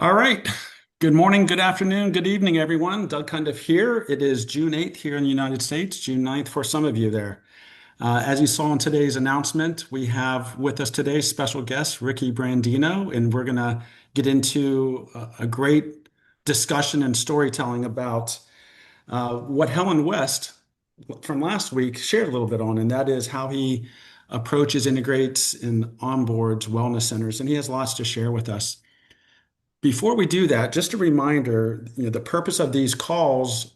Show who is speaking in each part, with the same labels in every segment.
Speaker 1: All right. Good morning, good afternoon, good evening, everyone. Doug Cundiff here. It is June 8th here in the United States, June 9th for some of you there. As you saw in today's announcement, we have with us today special guest Ricky Brandino, and we're going to get into a great discussion and storytelling about what Helen West from last week shared a little bit on, and that is how he approaches, integrates, and onboards wellness centers. And he has lots to share with us. Before we do that, just a reminder, the purpose of these calls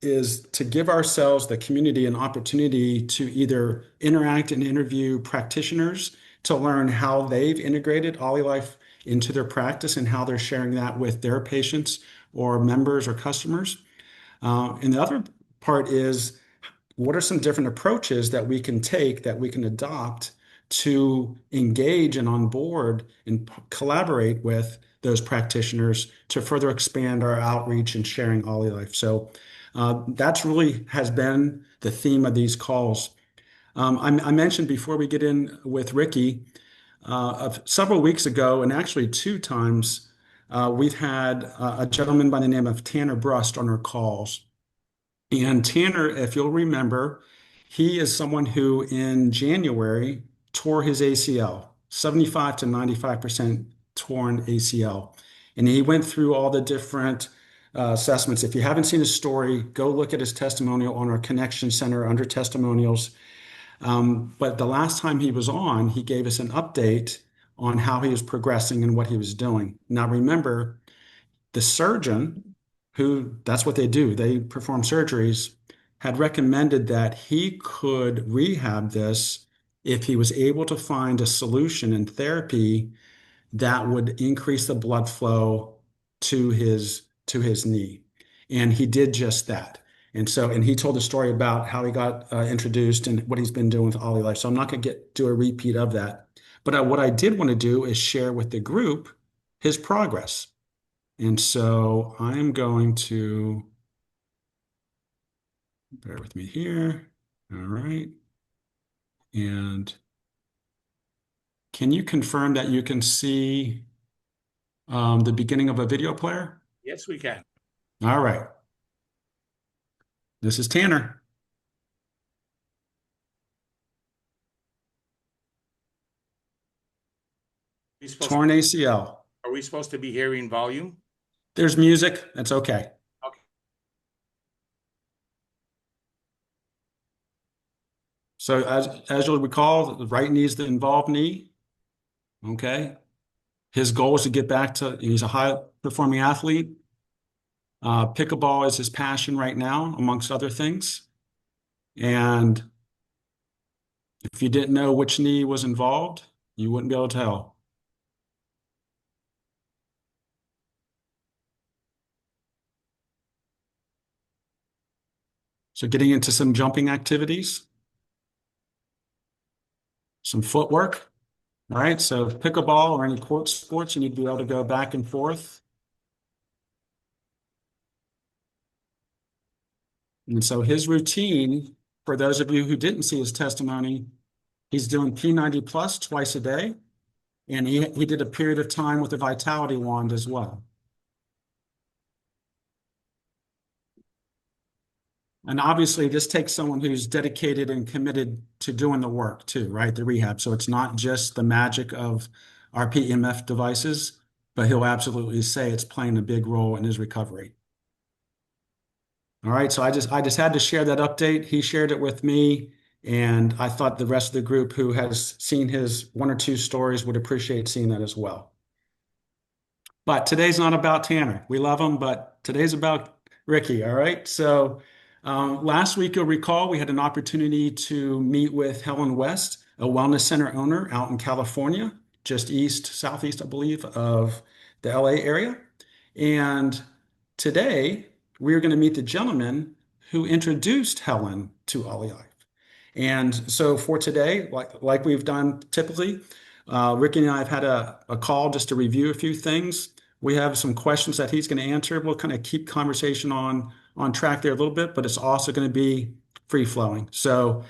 Speaker 1: is to give ourselves, the community, an opportunity to either interact and interview practitioners to learn how they've integrated OLYLIFE into their practice and how they're sharing that with their patients or members or customers. And the other part is what are some different approaches that we can take, that we can adopt to engage and onboard and collaborate with those practitioners to further expand our outreach and sharing OLYLIFE. So that's really has been the theme of these calls. I mentioned before we get in with Ricky, several weeks ago, and actually two times, we've had a gentleman by the name of Tanner Brust on our calls. And Tanner, if you'll remember, he is someone who in January tore his ACL, 75 to 95% torn ACL. And he went through all the different assessments. If you haven't seen his story, go look at his testimonial on our Connection Center under testimonials. But the last time he was on, he gave us an update on how he was progressing and what he was doing. Now, remember, the surgeon, who that's what they do, they perform surgeries, had recommended that he could rehab this if he was able to find a solution in therapy that would increase the blood flow to his knee. And he did just that. And he told a story about how he got introduced and what he's been doing with OLYLIFE. So I'm not going to do a repeat of that. But what I did want to do is share with the group his progress. And so I'm going to bear with me here. All right. And can you confirm that you can see the beginning of a video player?
Speaker 2: Yes, we can.
Speaker 1: All right. This is Tanner.
Speaker 2: We supposed
Speaker 1: Torn ACL.
Speaker 2: Are we supposed to be hearing volume?
Speaker 1: There's music. That's okay.
Speaker 2: Okay.
Speaker 1: So as you'll recall, the right knee is the involved knee. Okay. His goal is to get back to, he's a high performing athlete. Pickleball is his passion right now, amongst other things. And if you didn't know which knee was involved, you wouldn't be able to tell. So getting into some jumping activities, some footwork. All right, so pickleball or any court sports, you need to be able to go back and forth. And so his routine, for those of you who didn't see his testimony, he's doing P90 plus twice a day. And he did a period of time with the Vitality wand as well. And obviously, this takes someone who's dedicated and committed to doing the work too, right? The rehab. So it's not just the magic of our PEMF devices, but he'll absolutely say it's playing a big role in his recovery. All right, so I just had to share that update. He shared it with me, and I thought the rest of the group who has seen his one or two stories would appreciate seeing that as well. But today's not about Tanner. We love him, but today's about Ricky. All right. So last week, you'll recall, we had an opportunity to meet with Helen West, a wellness center owner out in California, just southeast, I believe, of the LA area. And today, we're going to meet the gentleman who introduced Helen to OLYLIFE. And so for today, like we've done typically, Ricky and I have had a call just to review a few things. We have some questions that he's going to answer. We'll kind of keep conversation on track there a little bit, but it's also going to be free flowing. So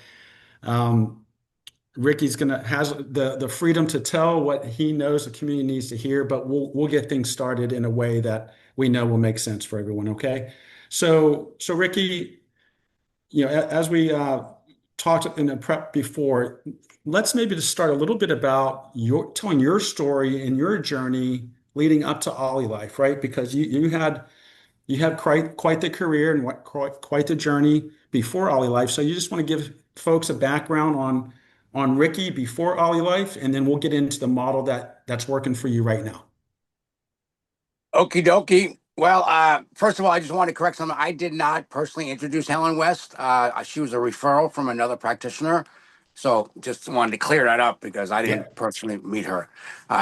Speaker 1: Ricky's gonna has the freedom to tell what he knows the community needs to hear, but we'll get things started in a way that we know will make sense for everyone. Okay. So Ricky, as we talked in the prep before, let's maybe just start a little bit about your telling your story and your journey leading up to OLYLIFE, right? Because you had quite the career and quite the journey before OLYLIFE. So you just want to give folks a background on Ricky before OLYLIFE, and then we'll get into the model that's working for you right now.
Speaker 3: Okie dokie. Well, first of all, I just want to correct something. I did not personally introduce Helen West. She was a referral from another practitioner. So just wanted to clear that up because I
Speaker 1: Yeah.
Speaker 3: didn't personally meet her,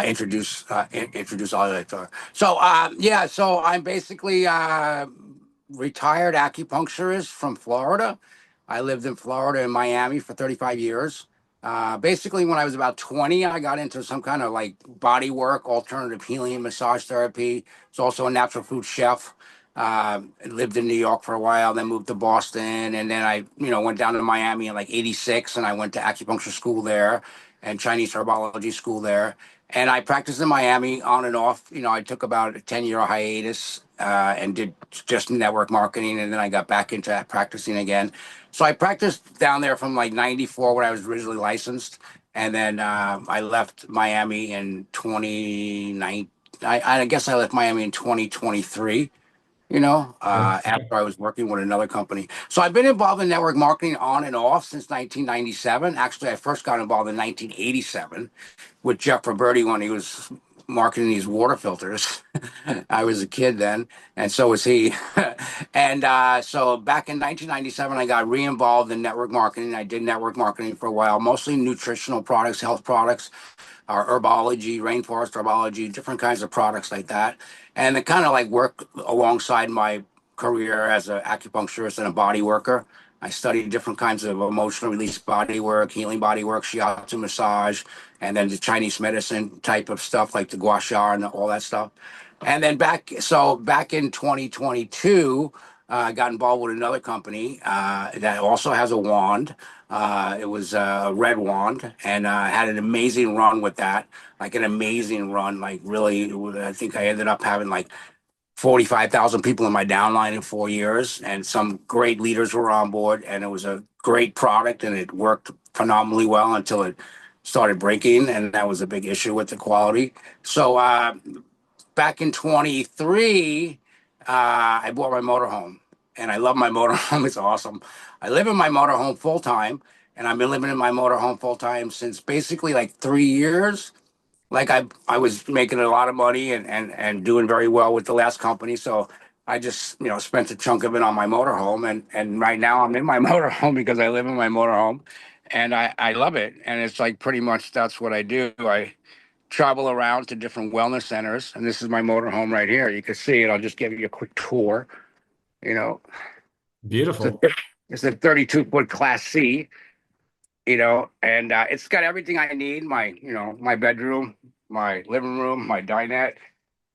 Speaker 3: introduce all that to her. So, yeah, so I'm basically retired acupuncturist from Florida. I lived in Florida and Miami for 35 years. Basically, when I was about 20, I got into some kind of like body work, alternative healing, massage therapy. It's also a natural food chef. Lived in New York for a while, then moved to Boston, and then I went down to Miami in like '86, and I went to acupuncture school there and Chinese herbology school there. And I practiced in Miami on and off. I took about a 10-year hiatus and did just network marketing, and then I got back into practicing again. So I practiced down there from like '94 when I was originally licensed, and then I left Miami in 2019. I guess I left Miami in 2023, after I was working with another company. So I've been involved in network marketing on and off since 1997. Actually, I first got involved in 1987 with Jeff Roberti when he was marketing these water filters. I was a kid then, and so was he. And so back in 1997, I got re-involved in network marketing. I did network marketing for a while, mostly nutritional products, health products, our herbology, rainforest herbology, different kinds of products like that. And it kind of like worked alongside my career as an acupuncturist and a body worker. I studied different kinds of emotional release body work, healing body work, shiatsu massage, and then the Chinese medicine type of stuff like the gua sha and all that stuff. And then back in 2022, I got involved with another company that also has a wand. It was a red wand, and had an amazing run with that. Like an amazing run. Like really, I think I ended up having like 45,000 people in my downline in 4 years, and some great leaders were on board, and it was a great product, and it worked phenomenally well until it started breaking, and that was a big issue with the quality. So back in 23, I bought my motorhome, and I love my motorhome. It's awesome. I live in my motorhome full time, and I've been living in my motorhome full time since basically like 3 years. Like I was making a lot of money and doing very well with the last company, so I just spent a chunk of it on my motorhome, and right now I'm in my motorhome because I live in my motorhome, and I love it, and it's like pretty much that's what I do. I travel around to different wellness centers, and this is my motorhome right here. You can see it. I'll just give you a quick tour. You know, it's a,
Speaker 1: Beautiful.
Speaker 3: it's a 32-foot Class C. And it's got everything I need. My bedroom, my living room, my dinette,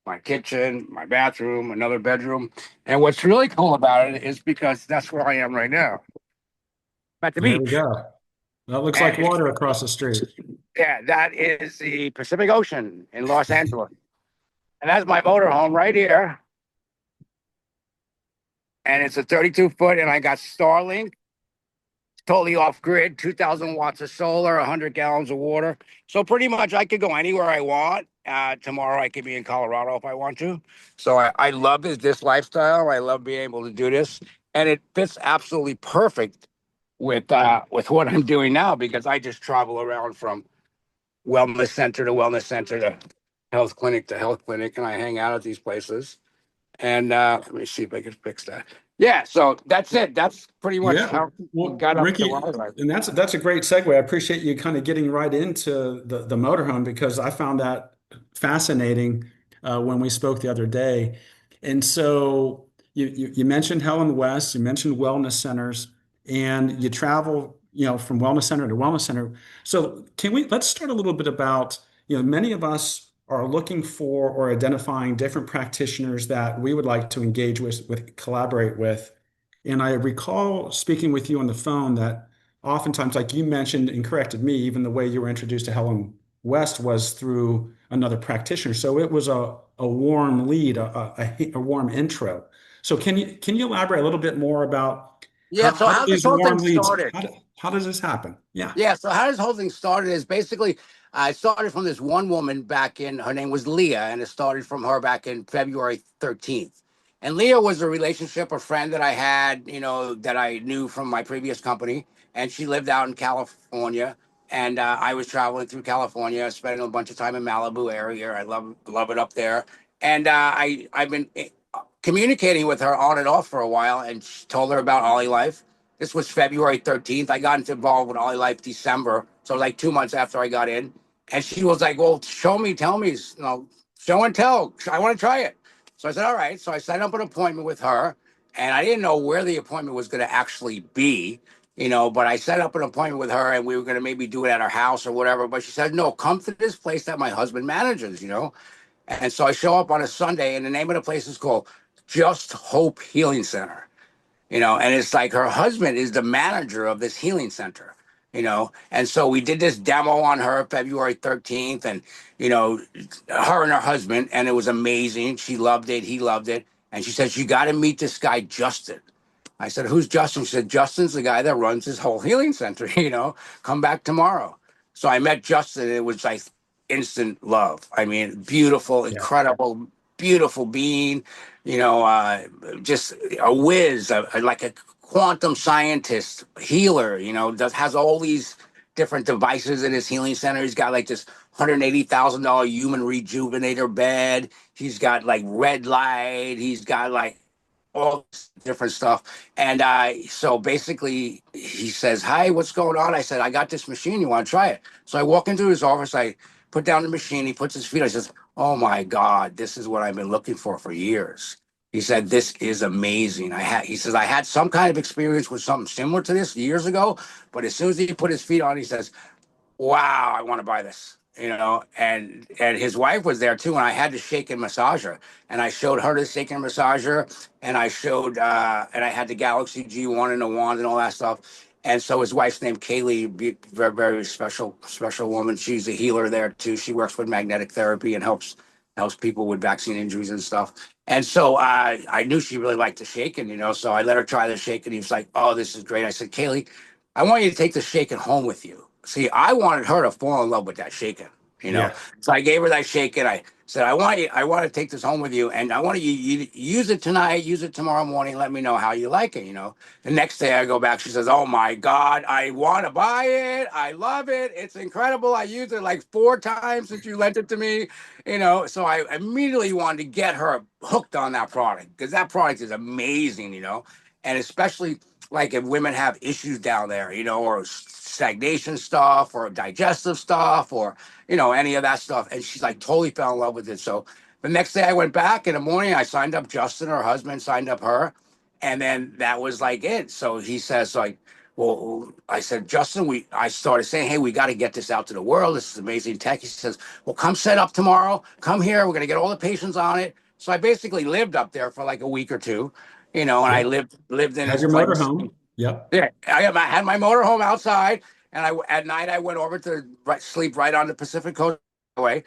Speaker 3: my kitchen, my bathroom, another bedroom. And what's really cool about it is because that's where I am right now, at the
Speaker 1: There we
Speaker 3: beach.
Speaker 1: go. That looks like
Speaker 3: And
Speaker 1: water across the street.
Speaker 3: yeah, that is the Pacific Ocean in Los Angeles. And that's my motorhome right here. And it's a 32 foot, and I got Starlink, totally off grid, 2,000 watts of solar, 100 gallons of water. So pretty much I could go anywhere I want. Tomorrow I could be in Colorado if I want to. So I love this lifestyle. I love being able to do this. And it fits absolutely perfect with what I'm doing now because I just travel around from wellness center to health clinic, and I hang out at these places. And let me see if I can fix that. Yeah, so that's it. That's pretty much
Speaker 1: Yeah.
Speaker 3: how we
Speaker 1: Well,
Speaker 3: got up to
Speaker 1: Ricky,
Speaker 3: wildlife.
Speaker 1: and that's a great segue. I appreciate you kind of getting right into the motorhome because I found that fascinating when we spoke the other day. And so you mentioned Helen West, you mentioned wellness centers, and you travel, from wellness center to wellness center. So let's start a little bit about, many of us are looking for or identifying different practitioners that we would like to engage with collaborate with. And I recall speaking with you on the phone that oftentimes, like you mentioned and corrected me, even the way you were introduced to Helen West was through another practitioner. So it was a warm lead, a warm intro. So can you elaborate a little bit more about
Speaker 3: Yeah. So
Speaker 1: how do
Speaker 3: how this
Speaker 1: these
Speaker 3: whole thing
Speaker 1: warm leads,
Speaker 3: started?
Speaker 1: how does this happen? Yeah.
Speaker 3: Yeah, so how this whole thing started is basically I started from this one woman back in, her name was Leah, and it started from her back in February 13th. And Leah was a relationship, a friend that I had, that I knew from my previous company. And she lived out in California. And I was traveling through California, spending a bunch of time in Malibu area. I love it up there. And I've been communicating with her on and off for a while, and she told her about OLYLIFE. This was February 13th. I got involved with OLYLIFE December. So like 2 months after I got in. And she was like, well, show me, tell me, show and tell. I want to try it. So I said, all right. So I set up an appointment with her. And I didn't know where the appointment was going to actually be, but I set up an appointment with her and we were going to maybe do it at her house or whatever. But she said, no, come to this place that my husband manages. And so I show up on a Sunday, and the name of the place is called Just Hope Healing Center. And it's like her husband is the manager of this healing center. And so we did this demo on her February 13th, and, her and her husband, and it was amazing. She loved it. He loved it. And she says, you got to meet this guy, Justin. I said, who's Justin? She said, Justin's the guy that runs this whole healing center, come back tomorrow. So I met Justin, and it was like instant love. I mean, beautiful,
Speaker 1: Yeah.
Speaker 3: incredible, beautiful being, just a whiz, like a quantum scientist, healer, that has all these different devices in his healing center. He's got like this $180,000 human rejuvenator bed. He's got like red light. He's got like all this different stuff. And so basically he says, hi, what's going on? I said, I got this machine. You want to try it? So I walk into his office. I put down the machine. He puts his feet on. He says, oh my God, this is what I've been looking for years. He said, this is amazing. He says, I had some kind of experience with something similar to this years ago. But as soon as he put his feet on, he says, wow, I want to buy this. And his wife was there too, and I had to shake and massage her, and I showed her the shake and massager, and I showed, and I had the Galaxy G1 and the wand and all that stuff, and so his wife's named Kaylee, very very special woman. She's a healer there too. She works with magnetic therapy and helps people with vaccine injuries and stuff. And so I knew she really liked the shaking, so I let her try the shake, and he was like, oh, this is great. I said, Kaylee, I want you to take the shaking home with you. See, I wanted her to fall in love with that shaking, you know.
Speaker 1: Yeah.
Speaker 3: So I gave her that shaking. I said, I want to take this home with you, and I want you use it tonight, use it tomorrow morning. Let me know how you like it. The next day I go back. She says, oh my God, I want to buy it. I love it. It's incredible. I used it like 4 times since you lent it to me. So I immediately wanted to get her hooked on that product because that product is amazing. And especially like if women have issues down there, or stagnation stuff or digestive stuff or, any of that stuff. And she's like totally fell in love with it. So the next day I went back in the morning, I signed up Justin, her husband signed up her. And then that was like it. So he says like, well, I said, Justin, I started saying, hey, we got to get this out to the world. This is amazing tech. He says, well, come set up tomorrow. Come here. We're going to get all the patients on it. So I basically lived up there for like a week or two, and I
Speaker 1: Yeah.
Speaker 3: lived in
Speaker 1: Had
Speaker 3: his
Speaker 1: your
Speaker 3: place.
Speaker 1: motorhome. Yep.
Speaker 3: Yeah, I had my motorhome outside, and at night I went over to sleep right on the Pacific Coast Highway,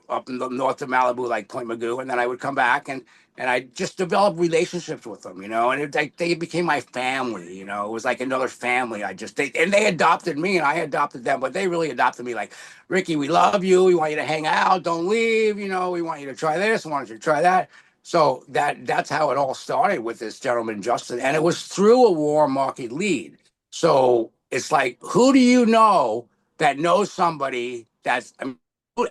Speaker 3: up in the north of Malibu, like Point Magoo, and then I would come back and I just developed relationships with them, and like they became my family, it was like another family. They adopted me and I adopted them, but they really adopted me. Like, Ricky, we love you. We want you to hang out. Don't leave. We want you to try this. We want you to try that. So that's how it all started with this gentleman, Justin. And it was through a warm market lead. So it's like, who do you know that knows somebody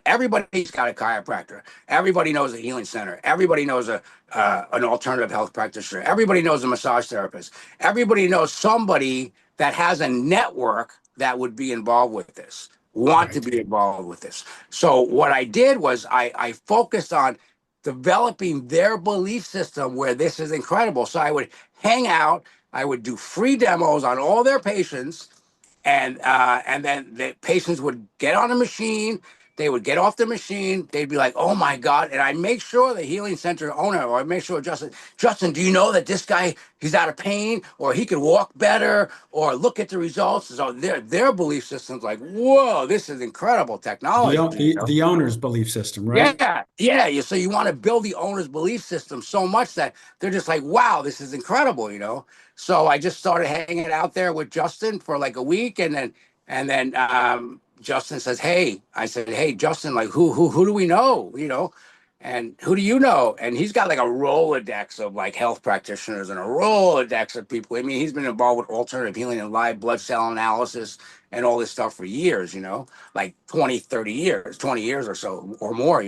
Speaker 3: everybody's got a chiropractor. Everybody knows a healing center. Everybody knows an alternative health practitioner. Everybody knows a massage therapist. Everybody knows somebody that has a network that would be involved with this, want to
Speaker 1: Right.
Speaker 3: be involved with this. So what I did was I focused on developing their belief system where this is incredible. So I would hang out, I would do free demos on all their patients, and then the patients would get on a machine. They would get off the machine. They'd be like, "Oh my God!" And I make sure the healing center owner, or I make sure Justin, do you know that this guy, he's out of pain, or he could walk better, or look at the results? So their belief system's like, "Whoa, this is incredible
Speaker 1: The,
Speaker 3: technology."
Speaker 1: the the owner's belief system, right?
Speaker 3: Yeah. So you want to build the owner's belief system so much that they're just like, "Wow, this is incredible." So I just started hanging out there with Justin for like a week, and then Justin says, "Hey," I said, "Hey, Justin, like who do we know? And who do you know?" And he's got like a Rolodex of like health practitioners and a Rolodex of people. I mean, he's been involved with alternative healing and live blood cell analysis and all this stuff for years, like 20, 30 years, 20 years or so or more.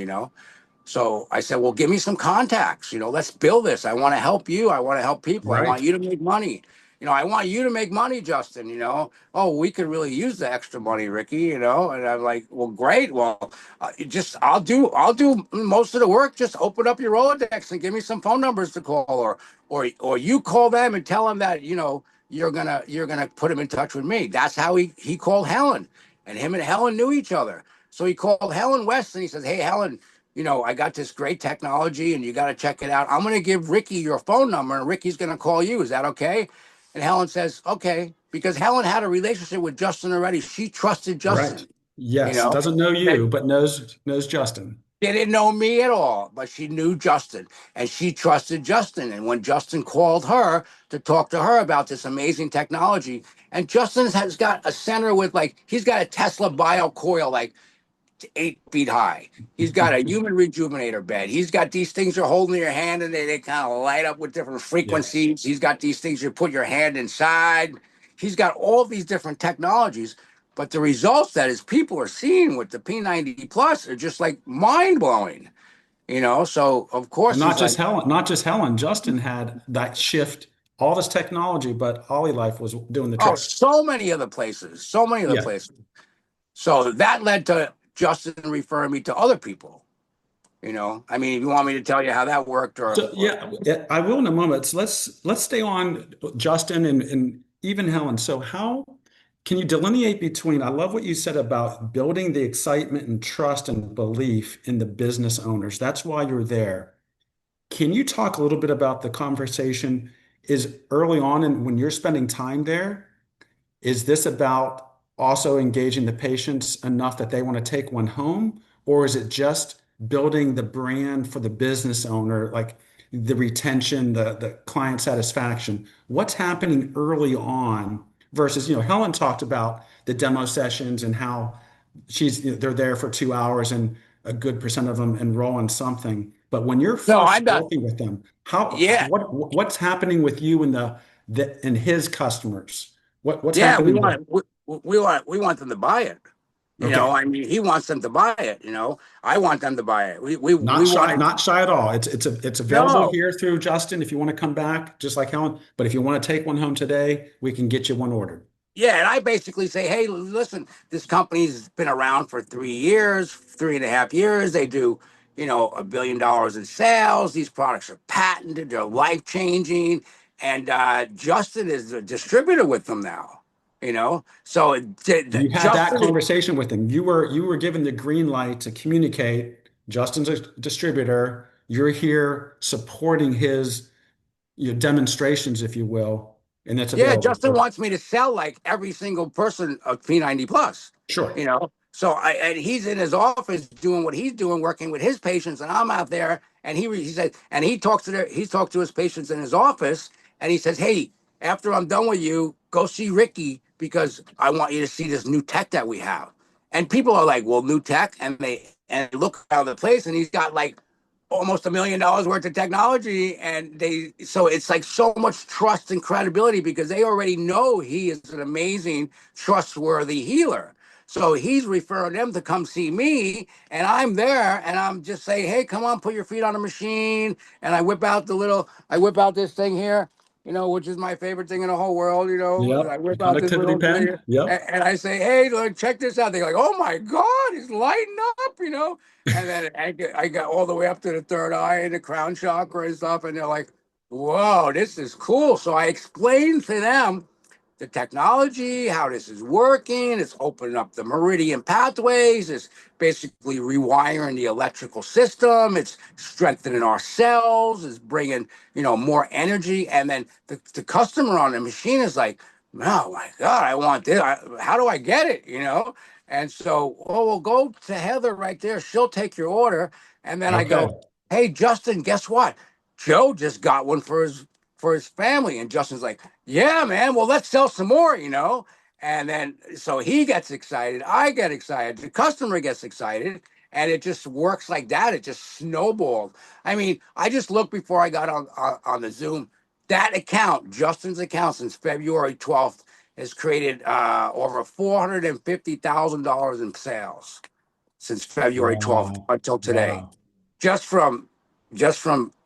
Speaker 3: So I said, well, give me some contacts. Let's build this. I want to help you. I want to help people. I want
Speaker 1: Right.
Speaker 3: you to make money. I want you to make money, Justin. Oh, we could really use the extra money, Ricky. And I'm like, well, great. Well, I'll do most of the work. Just open up your Rolodex and give me some phone numbers to call, or you call them and tell them that you're gonna put him in touch with me. That's how he called Helen, and him and Helen knew each other. So he called Helen West and he says, hey, Helen, I got this great technology and you got to check it out. I'm going to give Ricky your phone number and Ricky's going to call you. Is that okay? And Helen says, okay, because Helen had a relationship with Justin already. She trusted
Speaker 1: Right.
Speaker 3: Justin, you
Speaker 1: Yes.
Speaker 3: know,
Speaker 1: Doesn't know
Speaker 3: that
Speaker 1: you, but knows Justin.
Speaker 3: they didn't know me at all, but she knew Justin and she trusted Justin. And when Justin called her to talk to her about this amazing technology, and Justin has got a center with he's got a Tesla bio coil, like 8 feet high. He's got a human rejuvenator bed. He's got these things you're holding in your hand and they kind of light up with different
Speaker 1: Yes.
Speaker 3: frequencies. He's got these things you put your hand inside. He's got all these different technologies. But the results that his people are seeing with the P90 Plus are just like mind blowing. So of
Speaker 1: And
Speaker 3: course
Speaker 1: not
Speaker 3: he's like,
Speaker 1: just Helen, not just Helen. Justin had that shift, all this technology, but OLYLIFE was doing the
Speaker 3: oh,
Speaker 1: trick.
Speaker 3: so many other places, so many other
Speaker 1: Yeah.
Speaker 3: places. So that led to Justin referring me to other people. I mean, if you want me to tell you how that worked,
Speaker 1: So yeah, I will in a moment. So let's stay on Justin and even Helen. So how can you delineate between, I love what you said about building the excitement and trust and belief in the business owners. That's why you're there. Can you talk a little bit about the conversation is early on and when you're spending time there? Is this about also engaging the patients enough that they want to take one home? Or is it just building the brand for the business owner, like the retention, the client satisfaction? What's happening early on versus, Helen talked about the demo sessions and how they're there for 2 hours and a good percent of them enroll in something. But when you're
Speaker 3: no,
Speaker 1: first
Speaker 3: I'm not.
Speaker 1: working with them,
Speaker 3: Yeah,
Speaker 1: what's happening with you and and his customers? What's
Speaker 3: yeah, we
Speaker 1: happening there?
Speaker 3: want we want them to buy it.
Speaker 1: Okay.
Speaker 3: I mean, he wants them to buy it. I want them to buy it. We
Speaker 1: Not
Speaker 3: want
Speaker 1: shy,
Speaker 3: it.
Speaker 1: not shy at all. It's available
Speaker 3: No,
Speaker 1: here through Justin if you want to come back, just like Helen. But if you want to take one home today, we can get you one ordered.
Speaker 3: yeah, and I basically say, hey, listen, this company's been around for 3 years, 3.5 years. They do, $1 billion in sales. These products are patented. They're life changing, and Justin is a distributor with them now. So
Speaker 1: You had that
Speaker 3: Justin,
Speaker 1: conversation with him. You were given the green light to communicate. Justin's a distributor. You're here supporting his demonstrations, if you will, and that's
Speaker 3: yeah,
Speaker 1: available.
Speaker 3: Justin wants me to sell like every single person a P90 plus.
Speaker 1: Sure.
Speaker 3: So and he's in his office doing what he's doing, working with his patients, and I'm out there. And he said, and he's talked to his patients in his office, and he says, hey, after I'm done with you, go see Ricky because I want you to see this new tech that we have. And people are like, well, new tech, and they look around the place, and he's got like almost $1 million worth of technology, and so it's like so much trust and credibility because they already know he is an amazing, trustworthy healer. So he's referring them to come see me, and I'm there, and I'm just saying, hey, come on, put your feet on the machine, and I whip out this thing here, which is my favorite thing in the whole world. I
Speaker 1: Yep. The
Speaker 3: whip out this
Speaker 1: conductivity
Speaker 3: little thing,
Speaker 1: pen. Yep.
Speaker 3: and I say, hey, look, check this out. They're like, oh my God, he's lighting up. And then I got all the way up to the third eye and the crown chakra and stuff, and they're like, whoa, this is cool. So I explained to them the technology, how this is working. It's opening up the meridian pathways. It's basically rewiring the electrical system. It's strengthening our cells. It's bringing, more energy. And then the customer on the machine is like, oh my God, I want this. How do I get it? And so, oh, we'll go to Heather right there. She'll take your order. And then I
Speaker 1: Okay.
Speaker 3: go, hey, Justin, guess what? Joe just got one for his family. And Justin's like, yeah, man, well, let's sell some more. And then so he gets excited, I get excited, the customer gets excited, and it just works like that. It just snowballed. I mean, I just looked before I got on the Zoom. That account, Justin's account, since February 12th, has created over $450,000 in sales since February 12th
Speaker 1: Wow.
Speaker 3: until today,
Speaker 1: Wow.
Speaker 3: just from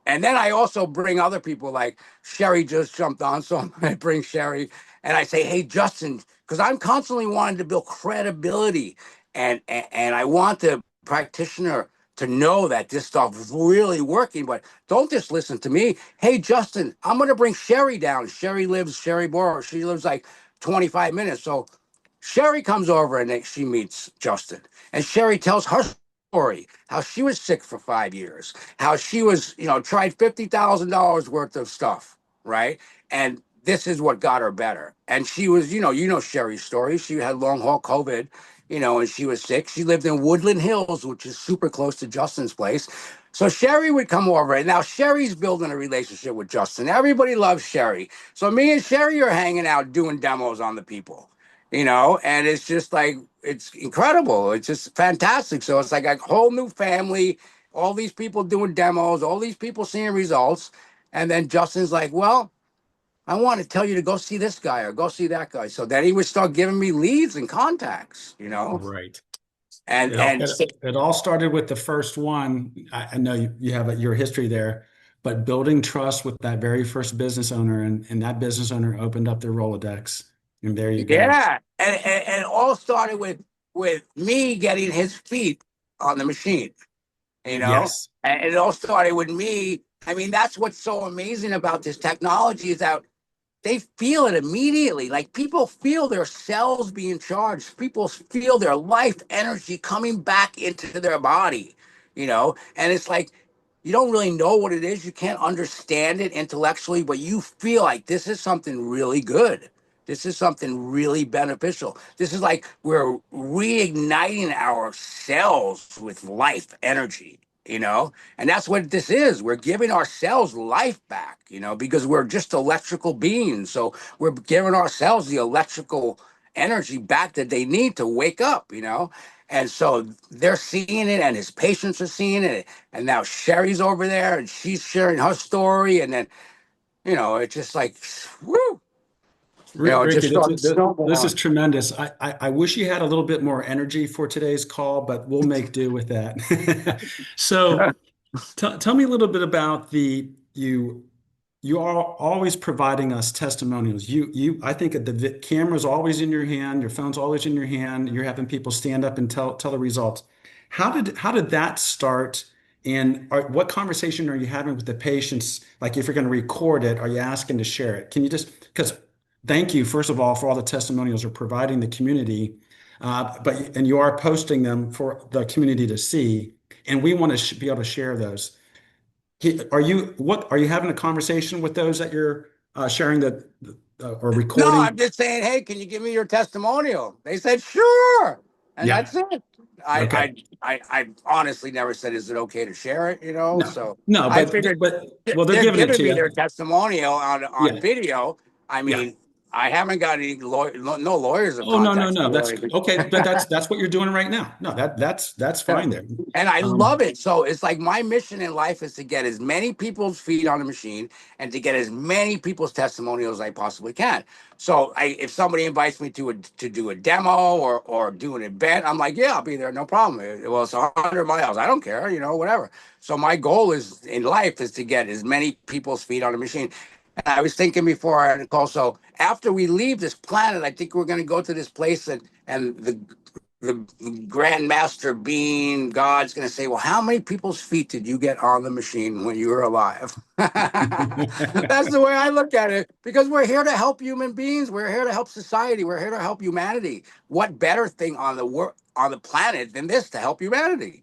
Speaker 3: and then I also bring other people, like Sherry just jumped on, so I bring Sherry and I say, hey, Justin, because I'm constantly wanting to build credibility, and I want the practitioner to know that this stuff is really working. But don't just listen to me. Hey, Justin, I'm going to bring Sherry down. Sherry Borough, she lives like 25 minutes. So Sherry comes over and then she meets Justin, and Sherry tells her story, how she was sick for 5 years, how she was, tried $50,000 worth of stuff, right? And this is what got her better. And she was, Sherry's story. She had long haul COVID, and she was sick. She lived in Woodland Hills, which is super close to Justin's place. So Sherry would come over, and now Sherry's building a relationship with Justin. Everybody loves Sherry. So me and Sherry are hanging out doing demos on the people, and it's just like, it's incredible. It's just fantastic. So it's like a whole new family, all these people doing demos, all these people seeing results. And then Justin's like, well, I want to tell you to go see this guy or go see that guy. So then he would start giving me leads and contacts.
Speaker 1: Right.
Speaker 3: And
Speaker 1: It all, it all started with the first one. I know you have your history there, but building trust with that very first business owner, and that business owner opened up their Rolodex, and there you go.
Speaker 3: yeah, and it all started with me getting his feet on the machine.
Speaker 1: Yes.
Speaker 3: And it all started with me. I mean, that's what's so amazing about this technology, is that they feel it immediately. Like, people feel their cells being charged. People feel their life energy coming back into their body. And it's like, you don't really know what it is. You can't understand it intellectually, but you feel like this is something really good. This is something really beneficial. This is like we're reigniting our cells with life energy. And that's what this is. We're giving ourselves life back, because we're just electrical beings. So we're giving ourselves the electrical energy back that they need to wake up. And so they're seeing it, and his patients are seeing it. And now Sherry's over there, and she's sharing her story. And then, it's just like, whoo, it
Speaker 1: Ricky,
Speaker 3: just started
Speaker 1: this is
Speaker 3: snowballing.
Speaker 1: tremendous. I wish you had a little bit more energy for today's call, but we'll make do with that. So tell me a little bit about you are always providing us testimonials. I think the camera's always in your hand, your phone's always in your hand. You're having people stand up and tell the results. How did that start? And what conversation are you having with the patients? Like, if you're going to record it, are you asking to share it? Can you just, because thank you, first of all, for all the testimonials you're providing the community, and you are posting them for the community to see, and we want to be able to share those. Are you having a conversation with those that you're sharing or
Speaker 3: No,
Speaker 1: recording?
Speaker 3: I'm just saying, hey, can you give me your testimonial? They said, sure. And
Speaker 1: Yeah.
Speaker 3: that's it. I,
Speaker 1: Okay.
Speaker 3: I, I honestly never said, is it okay to share it?
Speaker 1: No,
Speaker 3: So
Speaker 1: no,
Speaker 3: I figured
Speaker 1: but well, they're
Speaker 3: they're
Speaker 1: giving it
Speaker 3: giving
Speaker 1: to
Speaker 3: me
Speaker 1: you.
Speaker 3: their testimonial on
Speaker 1: Yeah.
Speaker 3: video. I
Speaker 1: Yeah.
Speaker 3: mean, I haven't got any no lawyers have
Speaker 1: Oh, no, no,
Speaker 3: contacted
Speaker 1: no.
Speaker 3: me or
Speaker 1: That's
Speaker 3: anything.
Speaker 1: okay, but that's what you're doing right now. No, that's
Speaker 3: Yeah.
Speaker 1: fine there.
Speaker 3: And I love
Speaker 1: Um,
Speaker 3: it. So it's like, my mission in life is to get as many people's feet on the machine and to get as many people's testimonials as I possibly can. So if somebody invites me to do a demo or do an event, I'm like, yeah, I'll be there, no problem. Well, it's 100 miles. I don't care, whatever. So my goal is in life is to get as many people's feet on the machine. And I was thinking before I had a call. So after we leave this planet, I think we're going to go to this place, and the the Grandmaster Bean God's going to say, well, how many people's feet did you get on the machine when you were alive? That's the way I look at it, because we're here to help human beings. We're here to help society. We're here to help humanity. What better thing on the planet than this to help humanity?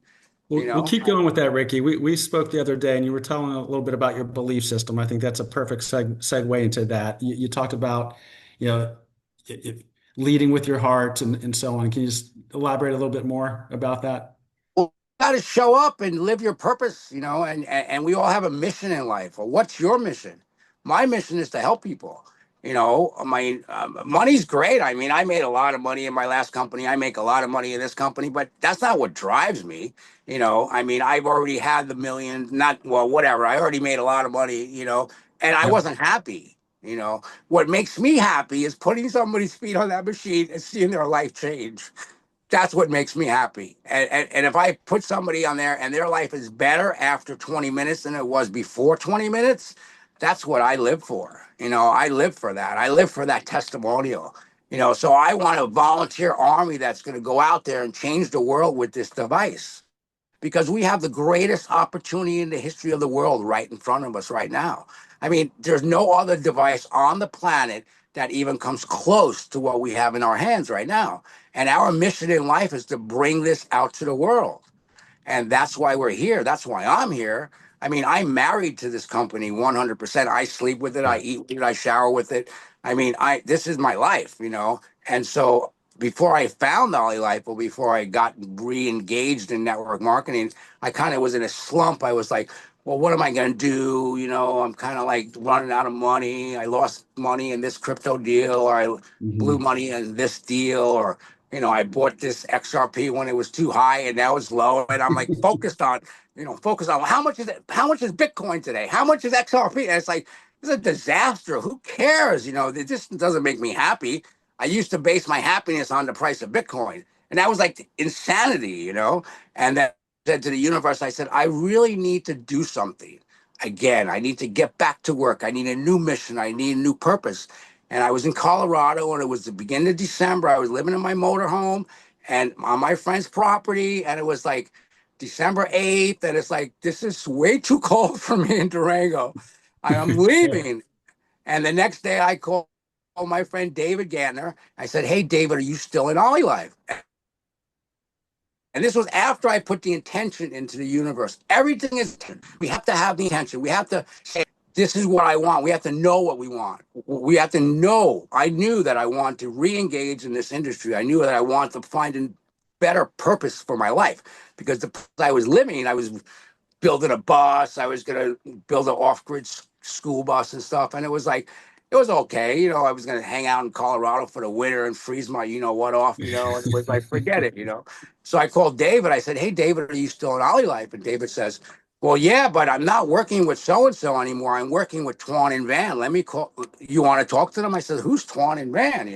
Speaker 3: You
Speaker 1: We'll
Speaker 3: know?
Speaker 1: keep going with that, Ricky. We spoke the other day, and you were telling a little bit about your belief system. I think that's a perfect segue into that. You talked about, you know, it, it- leading with your heart and so on. Can you just elaborate a little bit more about that?
Speaker 3: Well, you got to show up and live your purpose, and we all have a mission in life. Well, what's your mission? My mission is to help people. Money's great. I mean, I made a lot of money in my last company. I make a lot of money in this company, but that's not what drives me. I've already had the million, not, well, whatever. I already made a lot of money, and I
Speaker 1: Yep.
Speaker 3: wasn't happy. What makes me happy is putting somebody's feet on that machine and seeing their life change. That's what makes me happy. And if I put somebody on there and their life is better after 20 minutes than it was before 20 minutes, that's what I live for. I live for that. I live for that testimonial. So I want a volunteer army that's going to go out there and change the world with this device, because we have the greatest opportunity in the history of the world right in front of us right now. I mean, there's no other device on the planet that even comes close to what we have in our hands right now. And our mission in life is to bring this out to the world. And that's why we're here. That's why I'm here. I mean, I'm married to this company 100%. I sleep with it. I
Speaker 1: Yeah.
Speaker 3: eat with it. I shower with it. I this is my life. And so before I found OLYLIFE, or before I got re-engaged in network marketing, I kind of was in a slump. I was like, well, what am I going to do? I'm kind of like running out of money. I lost money in this crypto deal, or I blew
Speaker 1: Mhm.
Speaker 3: money in this deal, or I bought this XRP when it was too high and now it's low. And I'm like focused on how much is it? How much is Bitcoin today? How much is XRP? And it's like, it's a disaster. Who cares? It just doesn't make me happy. I used to base my happiness on the price of Bitcoin. And that was like insanity. And then I said to the universe, I said, I really need to do something. Again, I need to get back to work. I need a new mission. I need a new purpose. And I was in Colorado, and it was the beginning of December. I was living in my motorhome and on my friend's property, and it was like December 8th, and it's like, this is way too cold for me in Durango. I'm leaving. And the next day I called my friend David Gantner. I said, hey, David, are you still in OLYLIFE? And this was after I put the intention into the universe. Everything is, we have to have the intention. We have to say, this is what I want. We have to know what we want. We have to know. I knew that I wanted to re-engage in this industry. I knew that I wanted to find a better purpose for my life, because the place I was living, I was building a bus. I was going to build an off-grid school bus and stuff. And it was like, it was okay. I was going to hang out in Colorado for the winter and freeze my, what off, and it was like, forget it. So I called David. I said, hey, David, are you still in OLYLIFE? And David says, well, yeah, but I'm not working with so-and-so anymore. I'm working with Twan and Van. Let me call. You want to talk to them? I said, who's Twan and Van?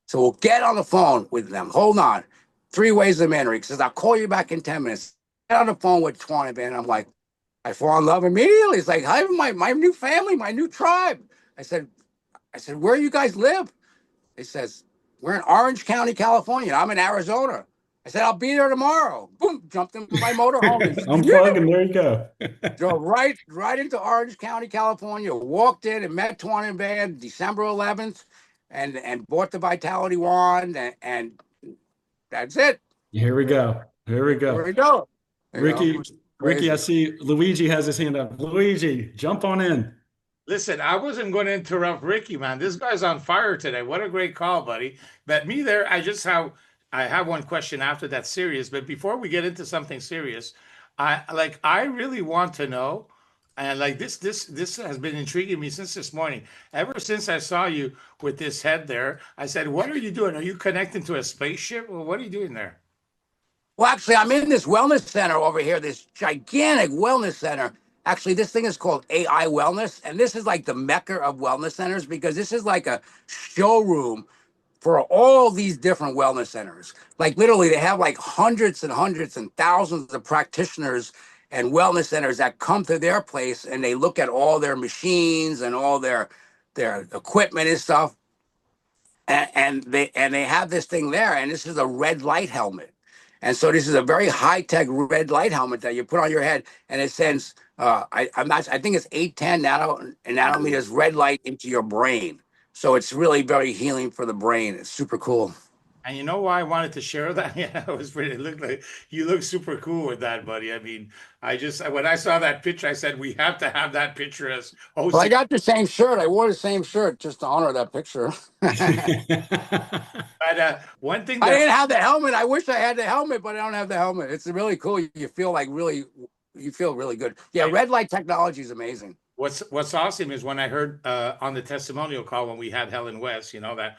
Speaker 3: So we'll get on the phone with them. Hold on. Three ways of Mannery. He says, I'll call you back in 10 minutes. Get on the phone with Twan and Van. I'm like, I fall in love immediately. It's like, hi, my new family, my new tribe. I said, where you guys live? He says, we're in Orange County, California. I'm in Arizona. I said, I'll be there tomorrow. Boom, jumped in my motorhome
Speaker 1: Unplug and
Speaker 3: and
Speaker 1: there you go.
Speaker 3: drove right into Orange County, California. Walked in and met Twan and Van December 11th, and bought the Vitality Wand, and that's it.
Speaker 1: Here we go. Here we
Speaker 3: Here
Speaker 1: go.
Speaker 3: we go.
Speaker 1: Ricky,
Speaker 3: It's
Speaker 1: Ricky, I
Speaker 3: crazy.
Speaker 1: see Luigi has his hand up. Luigi, jump on in.
Speaker 2: Listen, I wasn't going to interrupt Ricky, man. This guy's on fire today. What a great call, buddy. But me there, I have one question after that serious. But before we get into something serious, I really want to know, and like this has been intriguing me since this morning. Ever since I saw you with this head there, I said, what are you doing? Are you connecting to a spaceship? Or what are you doing there?
Speaker 3: Well, actually, I'm in this wellness center over here, this gigantic wellness center. Actually, this thing is called AI Wellness, and this is like the mecca of wellness centers, because this is like a showroom for all these different wellness centers. Like literally, they have like hundreds and hundreds and thousands of practitioners and wellness centers that come to their place, and they look at all their machines and all their equipment and stuff. and they have this thing there, and this is a red light helmet. And so this is a very high-tech red light helmet that you put on your head, and it sends I think it's 810 nanometers red light into your brain. So it's really very healing for the brain. It's super cool.
Speaker 2: And you know why I wanted to share that? Yeah, it was pretty. It looked like you look super cool with that, buddy. I mean, I just when I saw that picture, I said we have to have that picture as
Speaker 3: Well, I
Speaker 2: OC.
Speaker 3: got the same shirt. I wore the same shirt just to honor that picture.
Speaker 2: But one thing
Speaker 3: I
Speaker 2: that
Speaker 3: didn't have the helmet. I wish I had the helmet, but I don't have the helmet. It's really cool. You feel like you feel really good. Yeah, red light technology is amazing.
Speaker 2: what's awesome is when I heard on the testimonial call when we had Helen West, that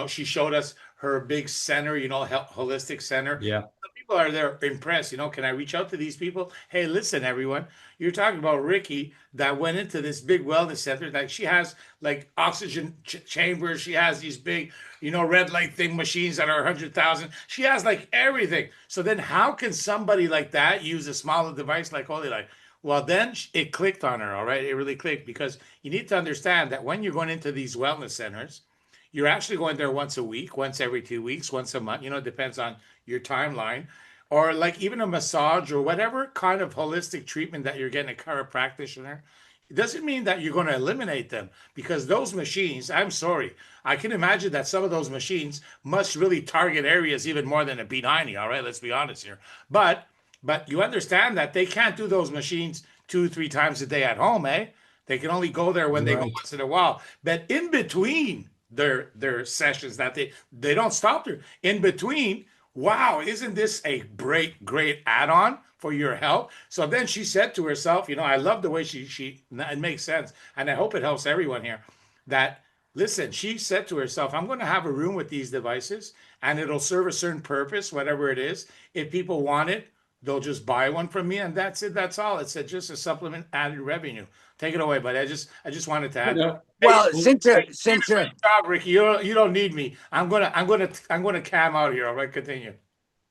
Speaker 2: she showed us her big center, holistic center.
Speaker 1: Yeah.
Speaker 2: People are there impressed. Can I reach out to these people? Hey, listen, everyone, you're talking about Ricky that went into this big wellness center. Like she has like oxygen chambers. She has these big, red light thing machines that are 100,000. She has like everything. So then how can somebody like that use a smaller device like OLYLIFE? Well, then it clicked on her. All right. It really clicked because you need to understand that when you're going into these wellness centers, you're actually going there once a week, once every 2 weeks, once a month. It depends on your timeline, or like even a massage or whatever kind of holistic treatment that you're getting a chiropractor. It doesn't mean that you're going to eliminate them because those machines, I'm sorry, I can imagine that some of those machines must really target areas even more than a B90. All right, let's be honest here. But you understand that they can't do those machines 2, 3 times a day at home, eh? They can only go there when they go
Speaker 1: Right.
Speaker 2: once in a while. But in between their sessions that they don't stop there. In between, wow, isn't this a great add-on for your health? So then she said to herself, I love the way she it makes sense, and I hope it helps everyone here. That listen, she said to herself, I'm going to have a room with these devices, and it'll serve a certain purpose, whatever it is. If people want it, they'll just buy one from me, and that's it. That's all. It's just a supplement added revenue. Take it away, but I just wanted to add.
Speaker 1: No.
Speaker 2: Hey,
Speaker 3: Well,
Speaker 1: Well,
Speaker 3: since you're
Speaker 2: job, Ricky. You don't need me. I'm gonna cam out here. All right, continue.
Speaker 3: all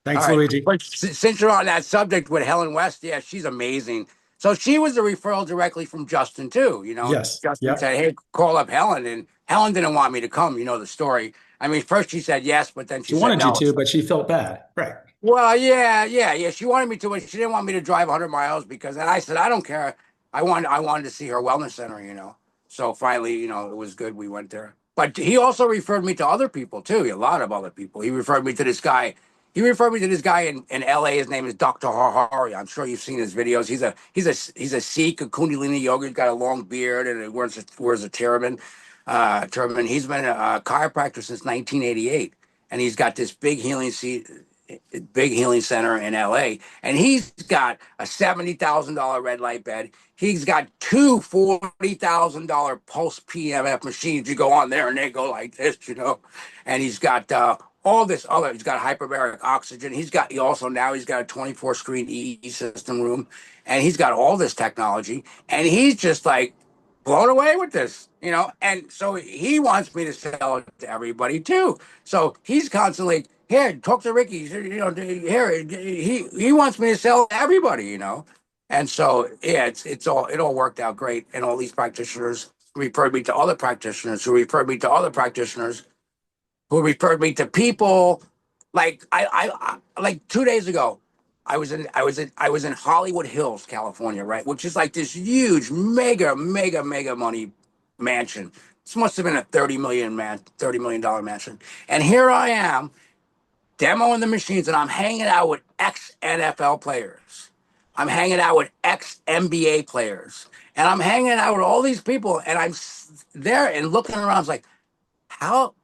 Speaker 1: thanks,
Speaker 3: right,
Speaker 1: Luigi.
Speaker 3: but since you're on that subject with Helen West, yeah, she's amazing. So she was a referral directly from Justin too.
Speaker 1: Yes.
Speaker 3: Justin
Speaker 1: Yep.
Speaker 3: said, "Hey, call up Helen," and Helen didn't want me to come. You know the story. I mean, first she said yes, but then she
Speaker 1: She
Speaker 3: said
Speaker 1: wanted you
Speaker 3: no.
Speaker 1: to, but she felt bad. Right.
Speaker 3: Well, yeah. She wanted me to, but she didn't want me to drive 100 miles because, and I said, I don't care. I wanted to see her wellness center. So finally, it was good. We went there. But he also referred me to other people too. A lot of other people. He referred me to this guy. He referred me to this guy in L.A. His name is Dr. Harhari. I'm sure you've seen his videos. He's a Sikh, a Kundalini yoga. He's got a long beard and he wears a turban. Turban. He's been a chiropractor since 1988, and he's got this big healing center in LA. And he's got a $70,000 red light bed. He's got two $40,000 pulse PMF machines. You go on there and they go like this. And he's got all this other, he's got hyperbaric oxygen. He's got a 24 screen EE system room. And he's got all this technology. And he's just like blown away with this. And so he wants me to sell it to everybody too. So he's constantly here. Talk to Ricky. Here he wants me to sell to everybody. And so yeah, it all worked out great. And all these practitioners referred me to other practitioners who referred me to other practitioners who referred me to people like like 2 days ago. I was in Hollywood Hills, California, right, which is like this huge, mega money mansion. This must have been a $30 million mansion. And here I am demoing the machines, and I'm hanging out with ex NFL players. I'm hanging out with ex NBA players, and I'm hanging out with all these people, and I'm there and looking around. I was like,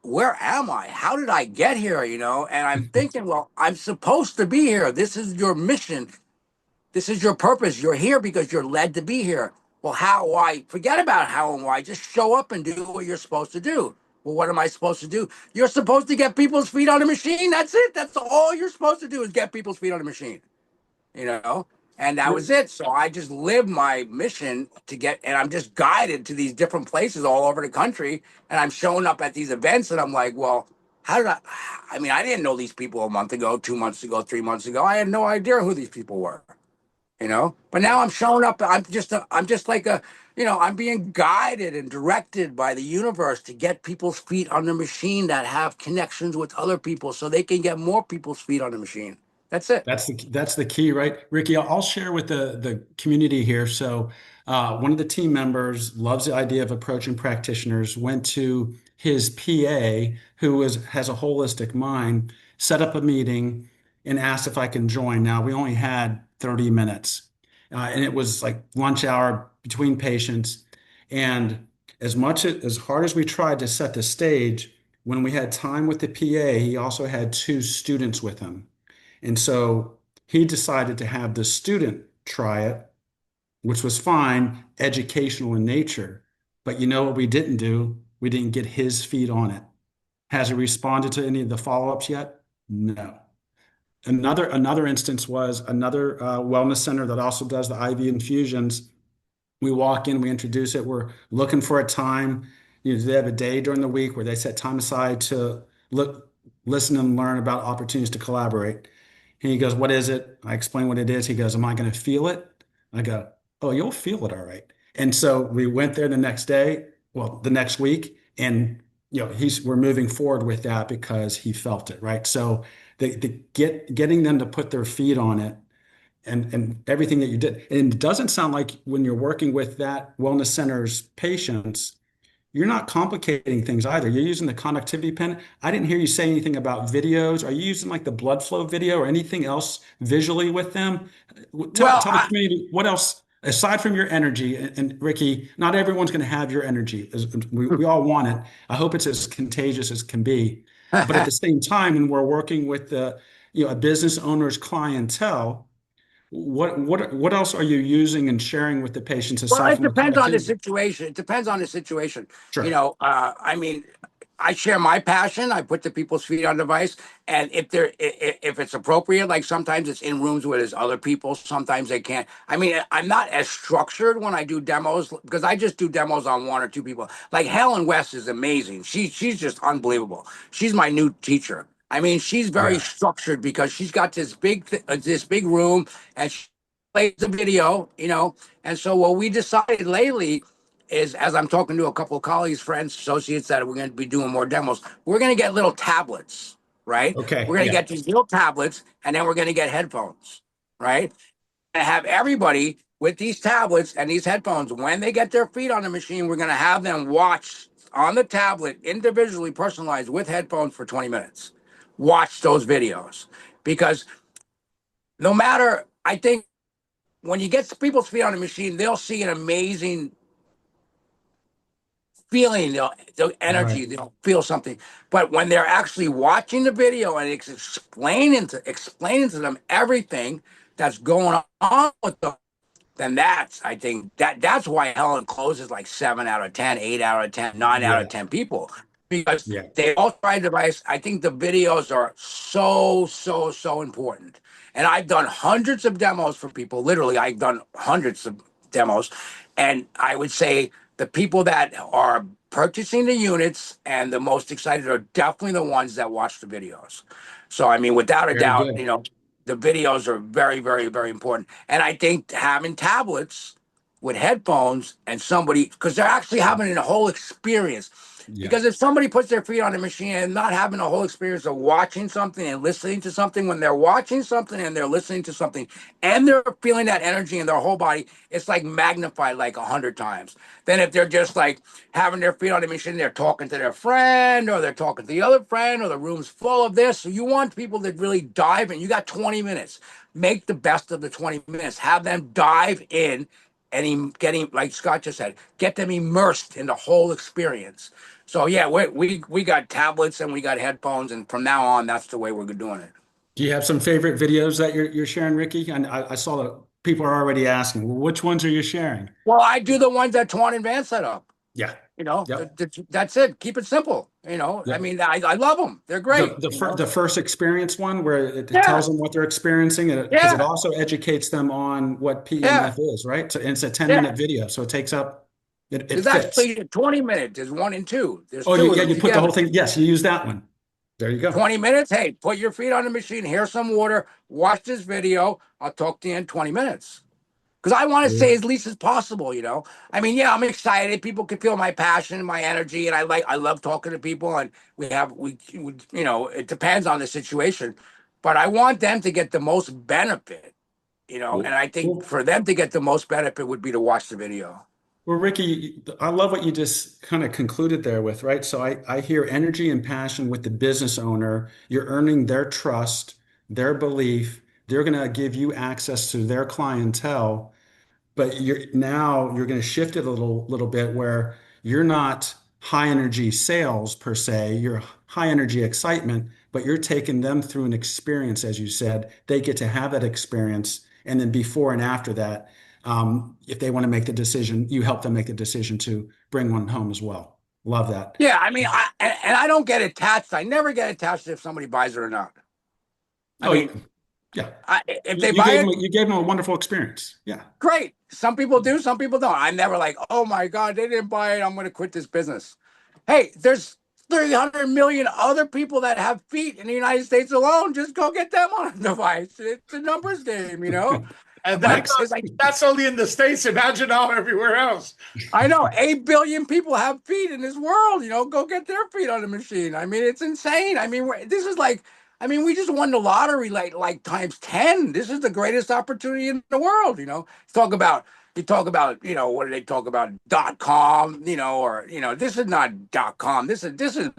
Speaker 3: where am I? How did I get here? And I'm thinking, well, I'm supposed to be here. This is your mission. This is your purpose. You're here because you're led to be here. Well, how, why? Forget about how and why. Just show up and do what you're supposed to do. Well, what am I supposed to do? You're supposed to get people's feet on the machine. That's it. That's all you're supposed to do is get people's feet on the machine, you know? And that was it. So I just live my mission and I'm just guided to these different places all over the country. And I'm showing up at these events and I'm like, well, I mean, I didn't know these people a month ago, 2 months ago, 3 months ago. I had no idea who these people were. you know. But now I'm showing up. I'm just like a, I'm being guided and directed by the universe to get people's feet on the machine that have connections with other people, so they can get more people's feet on the machine. That's it.
Speaker 1: That's the key, right? Ricky, I'll share with the community here. So, one of the team members loves the idea of approaching practitioners, went to his PA, who has a holistic mind, set up a meeting and asked if I can join. Now, we only had 30 minutes, and it was like lunch hour between patients. And as hard as we tried to set the stage, when we had time with the PA, he also had two students with him. And so he decided to have the student try it, which was fine, educational in nature. But you know what we didn't do? We didn't get his feet on it. Has he responded to any of the follow-ups yet? No. Another instance was another wellness center that also does the IV infusions. We walk in, we introduce it. We're looking for a time. They have a day during the week where they set time aside to look, listen, and learn about opportunities to collaborate. And he goes, "What is it?" I explain what it is. He goes, "Am I going to feel it?" I go, "Oh, you'll feel it all right." And so we went there the next day, well, the next week, and we're moving forward with that because he felt it, right? So getting them to put their feet on it and everything that you did. And it doesn't sound like when you're working with that wellness center's patients, you're not complicating things either. You're using the conductivity pen. I didn't hear you say anything about videos. Are you using like the blood flow video or anything else visually with them? Tell,
Speaker 3: Well,
Speaker 1: tell the community what else, aside from your energy. And Ricky, not everyone's going to have your energy. We all want it. I hope it's as contagious as can be. But at the same time, when we're working with a business owner's clientele, what else are you using and sharing with the patients
Speaker 3: well,
Speaker 1: aside
Speaker 3: it
Speaker 1: from the
Speaker 3: depends on the
Speaker 1: conductivity?
Speaker 3: situation. It depends on the situation.
Speaker 1: Sure.
Speaker 3: I mean, I share my passion. I put the people's feet on the device, and if it's appropriate, like sometimes it's in rooms where there's other people. Sometimes they can't. I mean, I'm not as structured when I do demos because I just do demos on one or two people. Like Helen West is amazing. She's just unbelievable. She's my new teacher. I mean, she's very
Speaker 1: Yeah.
Speaker 3: structured because she's got this big room, and she plays the video. And so what we decided lately is, as I'm talking to a couple of colleagues, friends, associates that we're going to be doing more demos, we're going to get little tablets, right? We're
Speaker 1: Okay.
Speaker 3: going to
Speaker 1: Yeah.
Speaker 3: get these little tablets, and then we're going to get headphones, right? And have everybody with these tablets and these headphones, when they get their feet on the machine, we're going to have them watch on the tablet, individually personalized with headphones for 20 minutes. Watch those videos because no matter, I think when you get people's feet on the machine, they'll see an amazing feeling, the
Speaker 1: Right.
Speaker 3: energy, they'll feel something. But when they're actually watching the video and it's explaining to them everything that's going on with them, then I think that's why Helen closes like 7 out of 10, 8 out of 10, 9 out of 10
Speaker 1: Yeah.
Speaker 3: people. Because
Speaker 1: Yeah.
Speaker 3: they all try device. I think the videos are so important. And I've done hundreds of demos for people. Literally, I've done hundreds of demos. And I would say the people that are purchasing the units and the most excited are definitely the ones that watch the videos. So I mean, without a
Speaker 1: Very
Speaker 3: doubt,
Speaker 1: good.
Speaker 3: the videos are very important. And I think having tablets with headphones and somebody, because they're actually having a whole experience.
Speaker 1: Yeah.
Speaker 3: Because if somebody puts their feet on the machine and not having a whole experience of watching something and listening to something, when they're watching something and they're listening to something and they're feeling that energy in their whole body, it's like magnified like 100 times. Then if they're just like having their feet on the machine, they're talking to their friend or they're talking to the other friend or the room's full of this. So you want people that really dive in. You got 20 minutes. Make the best of the 20 minutes. Have them dive in and getting, like Scott just said, get them immersed in the whole experience. So yeah, we got tablets and we got headphones, and from now on, that's the way we're doing it.
Speaker 1: Do you have some favorite videos that you're sharing, Ricky? And I saw that people are already asking, well, which ones are you sharing?
Speaker 3: Well, I do the ones that Twan and Van set up.
Speaker 1: Yeah. Yep.
Speaker 3: That's it. Keep it simple. I
Speaker 1: Yep.
Speaker 3: mean, I love them. They're
Speaker 1: The
Speaker 3: great.
Speaker 1: the, fir the first experience one where it
Speaker 3: Yeah,
Speaker 1: tells them what they're experiencing, and because it
Speaker 3: yeah,
Speaker 1: also educates them on what
Speaker 3: yeah,
Speaker 1: PEMF is, right? So and it's a 10
Speaker 3: yeah.
Speaker 1: minute video, so it takes up it
Speaker 3: There's
Speaker 1: fits.
Speaker 3: actually 20 minutes. There's one and two. There's
Speaker 1: Oh,
Speaker 3: two of
Speaker 1: yeah,
Speaker 3: them
Speaker 1: you put the whole
Speaker 3: together.
Speaker 1: thing. Yes, you use that one. There you go.
Speaker 3: 20 minutes. Hey, put your feet on the machine. Here's some water. Watch this video. I'll talk to you in 20 minutes. because I want to
Speaker 1: Yeah.
Speaker 3: say as least as possible. I mean, yeah, I'm excited. People can feel my passion and my energy, and I love talking to people. And it depends on the situation, but I want them to get the most benefit. And
Speaker 1: Well,
Speaker 3: I think
Speaker 1: well,
Speaker 3: for them to get the most benefit would be to watch the video.
Speaker 1: well, Ricky, I love what you just kind of concluded there with, right? So I hear energy and passion with the business owner. You're earning their trust, their belief. They're going to give you access to their clientele. But you're going to shift it a little bit where you're not high energy sales per se, you're high energy excitement, but you're taking them through an experience, as you said. They get to have that experience, and then before and after that, if they want to make the decision, you help them make the decision to bring one home as well. Love that.
Speaker 3: Yeah, I mean, and I don't get attached. I never get attached if somebody buys it or not. I
Speaker 1: Oh,
Speaker 3: mean,
Speaker 1: yeah.
Speaker 3: if
Speaker 1: You
Speaker 3: they
Speaker 1: you
Speaker 3: buy
Speaker 1: gave
Speaker 3: it,
Speaker 1: them you gave them a wonderful experience. Yeah.
Speaker 3: great. Some people do, some people don't. I'm never like, oh my God, they didn't buy it. I'm going to quit this business. Hey, there's 300 million other people that have feet in the United States alone. Just go get them on a device. It's a numbers game.
Speaker 2: And
Speaker 3: But
Speaker 1: Thanks.
Speaker 3: it's like,
Speaker 2: that's only in the States. Imagine all everywhere else.
Speaker 3: I know 8 billion people have feet in this world. Go get their feet on the machine. I mean, it's insane. I mean, this is like, I mean, we just won the lottery like times 10. This is the greatest opportunity in the world. You talk about, what do they talk about? .com, or this is not .com. This is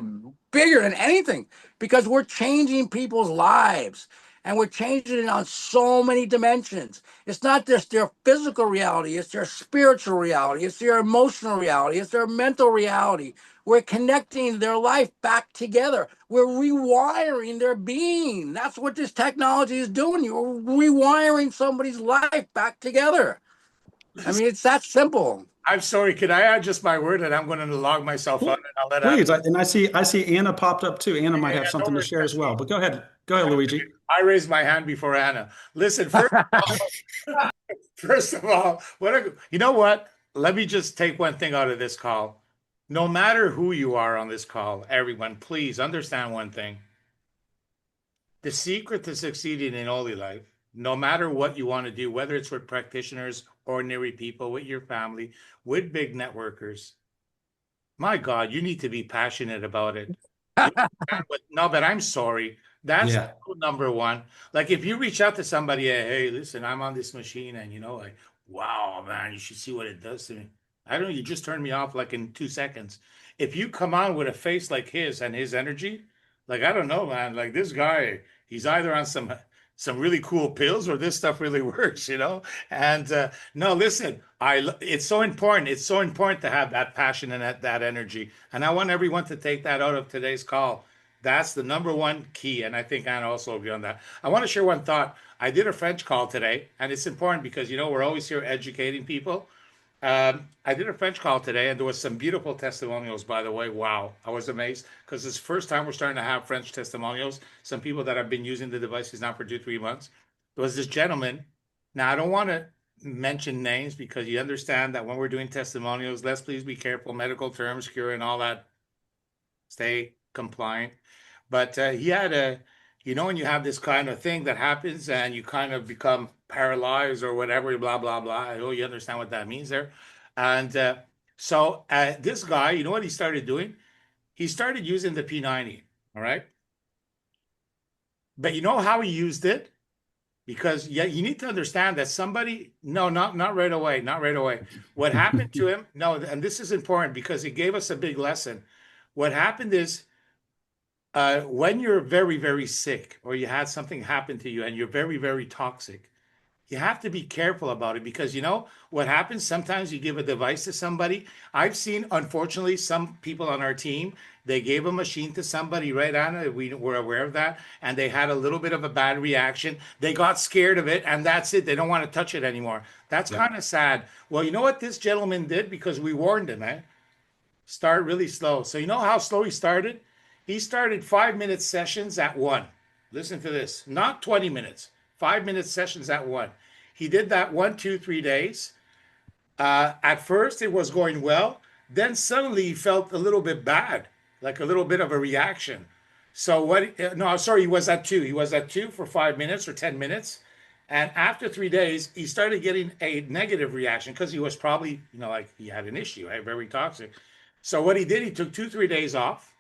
Speaker 3: bigger than anything because we're changing people's lives and we're changing it on so many dimensions. It's not just their physical reality, it's their spiritual reality, it's their emotional reality, it's their mental reality. We're connecting their life back together. We're rewiring their being. That's what this technology is doing. You're rewiring somebody's life back together. I mean, it's that simple.
Speaker 2: I'm sorry. Could I add just my word, and I'm going to log myself out,
Speaker 1: Well,
Speaker 2: and I'll let Anna.
Speaker 1: please. And I see Anna popped up too. Anna might
Speaker 2: Yeah,
Speaker 1: have
Speaker 2: no
Speaker 1: something to
Speaker 2: worries,
Speaker 1: share as
Speaker 2: that's
Speaker 1: well.
Speaker 2: me.
Speaker 1: But go ahead. Go ahead, Luigi.
Speaker 2: I raised my hand before Anna. Listen, first of all, you know what? Let me just take one thing out of this call. No matter who you are on this call, everyone, please understand one thing. The secret to succeeding in OLYLIFE, no matter what you want to do, whether it's with practitioners, ordinary people, with your family, with big networkers, my God, you need to be passionate about it. No, but I'm sorry. That's
Speaker 1: Yeah.
Speaker 2: number one. Like if you reach out to somebody, hey, listen, I'm on this machine, and like, wow, man, you should see what it does to me. I don't know, you just turned me off like in 2 seconds. If you come on with a face like his and his energy, like I don't know, man, like this guy, he's either on some really cool pills or this stuff really works. And no, listen, it's so important. It's so important to have that passion and that energy. And I want everyone to take that out of today's call. That's the number one key. And I think Anna also will be on that. I want to share one thought. I did a French call today, and it's important because, we're always here educating people. I did a French call today, and there was some beautiful testimonials, by the way. Wow, I was amazed because it's the first time we're starting to have French testimonials. Some people that have been using the devices now for 2, 3 months. There was this gentleman. Now, I don't want to mention names because you understand that when we're doing testimonials, let's please be careful. Medical terms, cure, and all that. Stay compliant. But he had when you have this kind of thing that happens and you kind of become paralyzed or whatever, blah, blah, blah. I know you understand what that means there. And so this guy, you know what he started doing? He started using the P90, all right? But you know how he used it? Because yeah, you need to understand that somebody, no, not right away, not right away. What happened to him? No, and this is important because it gave us a big lesson. What happened is when you're very, very sick or you had something happen to you and you're very, very toxic, you have to be careful about it because what happens sometimes you give a device to somebody. I've seen, unfortunately, some people on our team, they gave a machine to somebody, right, Anna? We were aware of that. And they had a little bit of a bad reaction. They got scared of it, and that's it. They don't want to touch it anymore. That's
Speaker 1: Yeah.
Speaker 2: kind of sad. Well, you know what this gentleman did? Because we warned him, eh? Start really slow. So you know how slow he started? He started 5 minute sessions at one. Listen to this, not 20 minutes, 5 minute sessions at one. He did that 1, 2, 3 days. At first, it was going well. Then suddenly he felt a little bit bad, like a little bit of a reaction. So what? No, sorry, he was at two. He was at two for 5 minutes or 10 minutes. And after 3 days, he started getting a negative reaction because he was probably, like he had an issue, right? Very toxic. So what he did, he took 2, 3 days off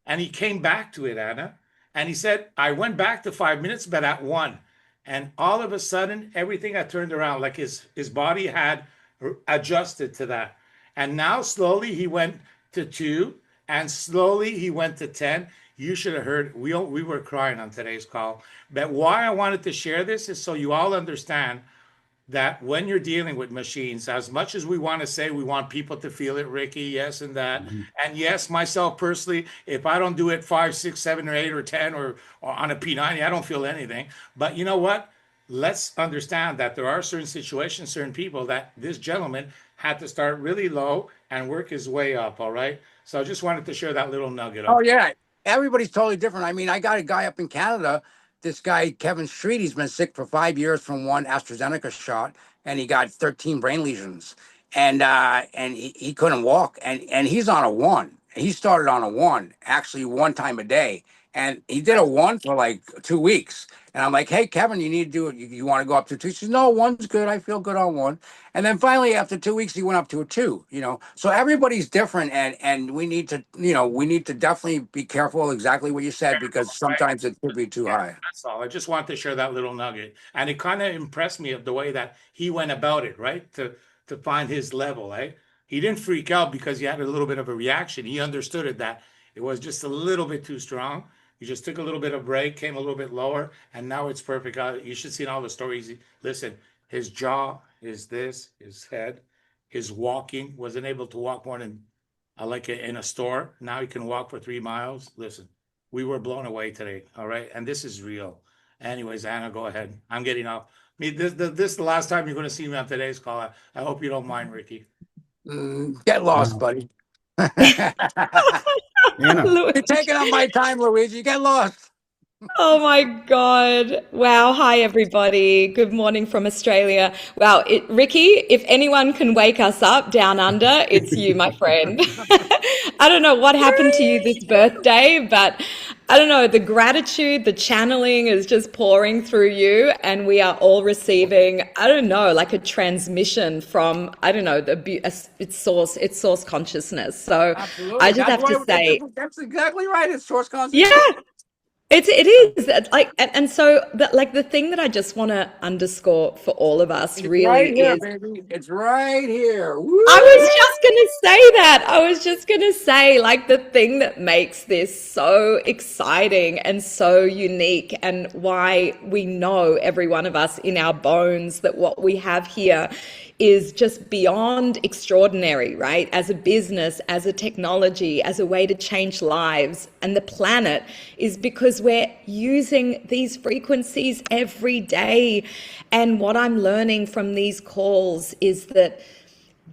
Speaker 2: and he came back to it, Anna. And he said, I went back to 5 minutes, but at one. And all of a sudden, everything had turned around, like his body had adjusted to that. And now slowly he went to two, and slowly he went to 10. You should have heard, we were crying on today's call. But why I wanted to share this is so you all understand that when you're dealing with machines, as much as we want to say we want people to feel it, Ricky, yes, and that, and yes, myself personally, if I don't do it 5, 6, 7, or 8, or 10, or on a P90, I don't feel anything. But you know what? Let's understand that there are certain situations, certain people that this gentleman had to start really low and work his way up. All right. So I just wanted to share that little nugget.
Speaker 3: Oh yeah, everybody's totally different. I mean, I got a guy up in Canada. This guy Kevin Street, he's been sick for 5 years from one AstraZeneca shot, and he got 13 brain lesions, and he couldn't walk, and he's on a one. He started on a one, actually one time a day, and he did a one for like 2 weeks. And I'm like, hey Kevin, you need to do it. You want to go up to two? He says, no, one's good. I feel good on one. And then finally, after 2 weeks, he went up to a two. So everybody's different, and we need to, definitely be careful exactly what you said, because sometimes it could be too high.
Speaker 2: That's all. I just wanted to share that little nugget, and it kind of impressed me of the way that he went about it, right? To find his level, eh? He didn't freak out because he had a little bit of a reaction. He understood it, that it was just a little bit too strong. He just took a little bit of break, came a little bit lower, and now it's perfect. You should see all the stories. Listen, his jaw, his head, his walking, wasn't able to walk more than like in a store. Now he can walk for 3 miles. Listen, we were blown away today. All right. And this is real. Anyways, Anna, go ahead. I'm getting off. I mean, this is the last time you're going to see me on today's call. I hope you don't mind, Ricky.
Speaker 3: Get lost, buddy. You're taking up my time, Luigi. Get lost.
Speaker 4: Oh my God. Wow. Hi, everybody. Good morning from Australia. Wow. Ricky, if anyone can wake us up down under, it's you, my friend. I don't know what happened to you this birthday, but I don't know. The gratitude, the channeling is just pouring through you, and we are all receiving, I don't know, like a transmission from, I don't know, it's source consciousness. So
Speaker 3: Absolutely.
Speaker 4: I just have to say,
Speaker 3: that's exactly right. It's source consciousness.
Speaker 4: yeah. It is like, and so that, like, the thing that I just want to underscore for all of us really
Speaker 3: right here,
Speaker 4: is,
Speaker 3: baby. It's right here. Woo!
Speaker 4: I was just going to say that. I was just going to say, like, the thing that makes this so exciting and so unique, and why we know, every one of us in our bones, that what we have here is just beyond extraordinary, right? As a business, as a technology, as a way to change lives and the planet, is because we're using these frequencies every day. And what I'm learning from these calls is that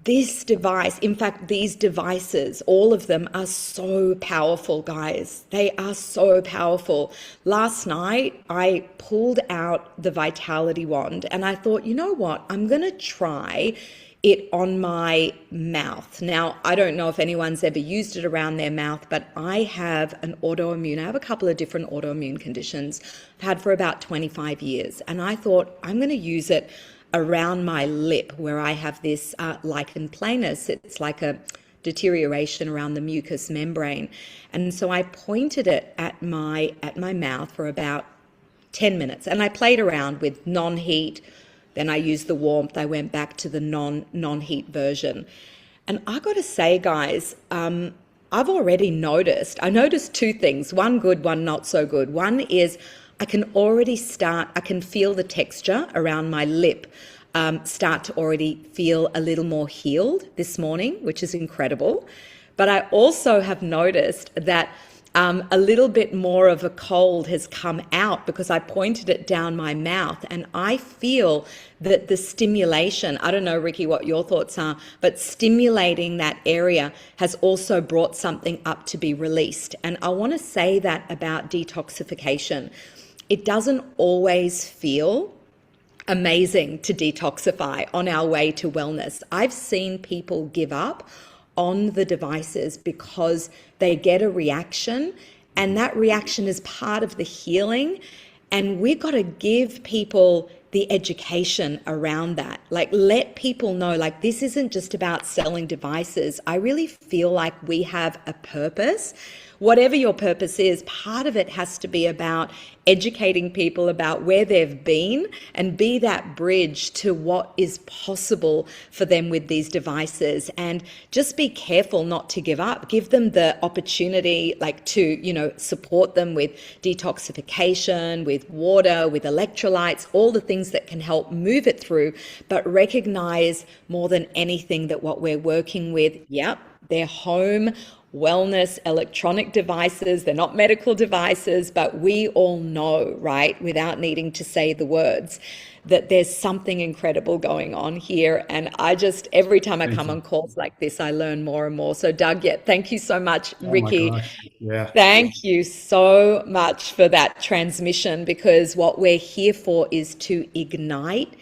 Speaker 4: this device, in fact, these devices, all of them are so powerful, guys. They are so powerful. Last night, I pulled out the Vitality Wand and I thought, you know what? I'm going to try it on my mouth. Now, I don't know if anyone's ever used it around their mouth, but I have an autoimmune. I have a couple of different autoimmune conditions I've had for about 25 years. And I thought, I'm going to use it around my lip, where I have this lichen planus. It's like a deterioration around the mucous membrane. And so I pointed it at my mouth for about 10 minutes, and I played around with non-heat. Then I used the warmth. I went back to the non-heat version. And I got to say, guys, I've already noticed. I noticed two things, one good, one not so good. One is I can feel the texture around my lip start to already feel a little more healed this morning, which is incredible. But I also have noticed that a little bit more of a cold has come out because I pointed it down my mouth, and I feel that the stimulation, I don't know, Ricky, what your thoughts are, but stimulating that area has also brought something up to be released. And I want to say that about detoxification. It doesn't always feel amazing to detoxify on our way to wellness. I've seen people give up on the devices because they get a reaction, and that reaction is part of the healing. And we've got to give people the education around that. Like, let people know, like, this isn't just about selling devices. I really feel like we have a purpose. Whatever your purpose is, part of it has to be about educating people about where they've been and be that bridge to what is possible for them with these devices. And just be careful not to give up. Give them the opportunity, like, to, you know, support them with detoxification, with water, with electrolytes, all the things that can help move it through. But recognize more than anything that what we're working with, yep, they're home wellness electronic devices. They're not medical devices, but we all know, right, without needing to say the words, that there's something incredible going on here. And I just, every time I come on calls like this, I learn more and more. So Doug, yeah, thank you so much,
Speaker 1: Oh my
Speaker 4: Ricky.
Speaker 1: gosh. Yeah.
Speaker 4: Thank you so much for that transmission, because what we're here for is to ignite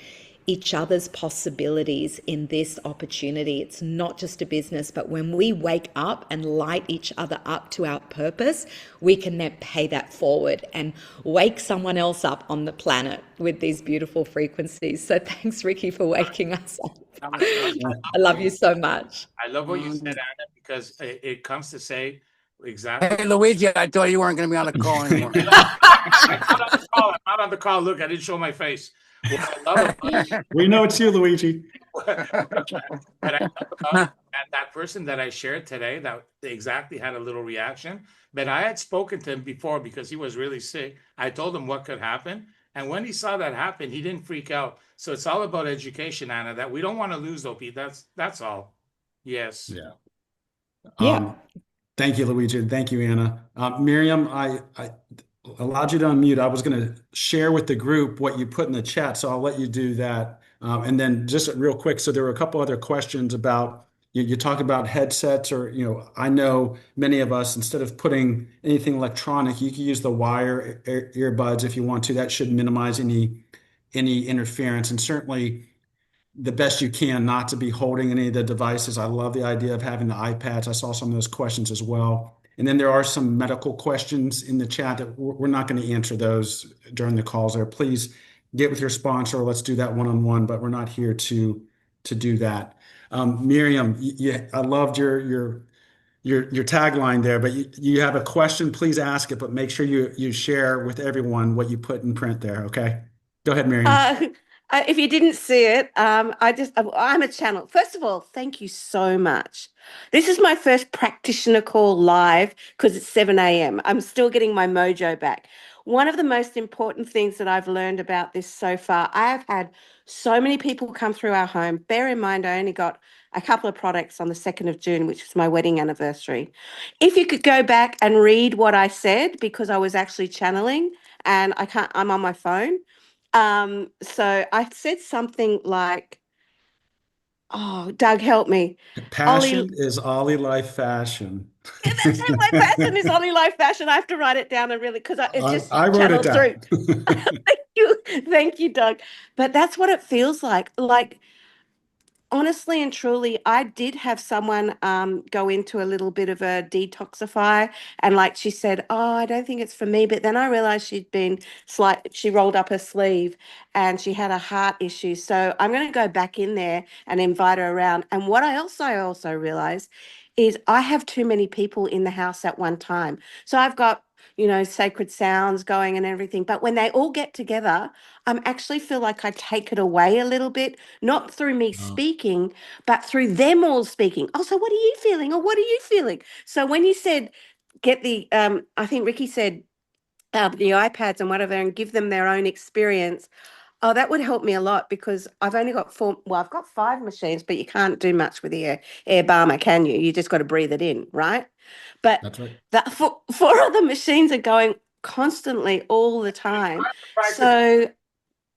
Speaker 4: each other's possibilities in this opportunity. It's not just a business, but when we wake up and light each other up to our purpose, we can then pay that forward and wake someone else up on the planet with these beautiful frequencies. So thanks, Ricky, for waking us up. I love you so much.
Speaker 2: I love what you said, Anna, because it comes to say exactly.
Speaker 3: Hey, Luigi, I thought you weren't going to be on the call anymore.
Speaker 2: I'm not on the call. I'm not on the call. Look, I didn't show my face. What I love about
Speaker 1: We know it's you, Luigi.
Speaker 2: what I love about that person that I shared today that exactly had a little reaction, but I had spoken to him before because he was really sick. I told him what could happen. And when he saw that happen, he didn't freak out. So it's all about education, Anna, that we don't want to lose those people. That's all. Yes.
Speaker 1: Yeah.
Speaker 4: Yeah.
Speaker 1: Thank you, Luigi. And thank you, Anna. Miriam, I allowed you to unmute. I was going to share with the group what you put in the chat, so I'll let you do that. And then just real quick, so there were a couple other questions about, you talk about headsets, or, I know many of us, instead of putting anything electronic, you can use the wire earbuds if you want to. That should minimize any interference, and certainly the best you can not to be holding any of the devices. I love the idea of having the iPads. I saw some of those questions as well. And then there are some medical questions in the chat that we're not going to answer those during the calls there. Please get with your sponsor. Let's do that one-on-one, but we're not here to do that. Miriam, I loved your tagline there, but you have a question, please ask it, but make sure you share with everyone what you put in print there. Okay. Go ahead, Miriam.
Speaker 5: If you didn't see it, I'm a channel. First of all, thank you so much. This is my first practitioner call live because it's 7 a.m. I'm still getting my mojo back. One of the most important things that I've learned about this so far, I have had so many people come through our home. Bear in mind, I only got a couple of products on the 2nd of June, which was my wedding anniversary. If you could go back and read what I said, because I was actually channeling and I'm on my phone. So I said something like, oh, Doug, help me.
Speaker 1: Passion is OLYLIFE fashion.
Speaker 5: Yeah, that's it. My passion is OLYLIFE fashion. I have to write it down and really, because it just
Speaker 1: I wrote it
Speaker 5: channels through.
Speaker 1: down.
Speaker 5: Thank you, Doug. But that's what it feels like. Like, honestly and truly, I did have someone go into a little bit of a detoxify, and like she said, oh, I don't think it's for me. But then I realized she rolled up her sleeve and she had a heart issue. So I'm going to go back in there and invite her around. And what I also realized is I have too many people in the house at one time. So I've got, sacred sounds going and everything. But when they all get together, I actually feel like I take it away a little bit, not through me speaking, but through them all speaking. Oh, so what are you feeling? Or what are you feeling? So when you said I think Ricky said the iPads and whatever, and give them their own experience. Oh, that would help me a lot, because I've only got I've got 5 machines, but you can't do much with the air balmer, can you? You just got to breathe it in, right? But
Speaker 1: That's right.
Speaker 5: four other machines are going constantly all the time. So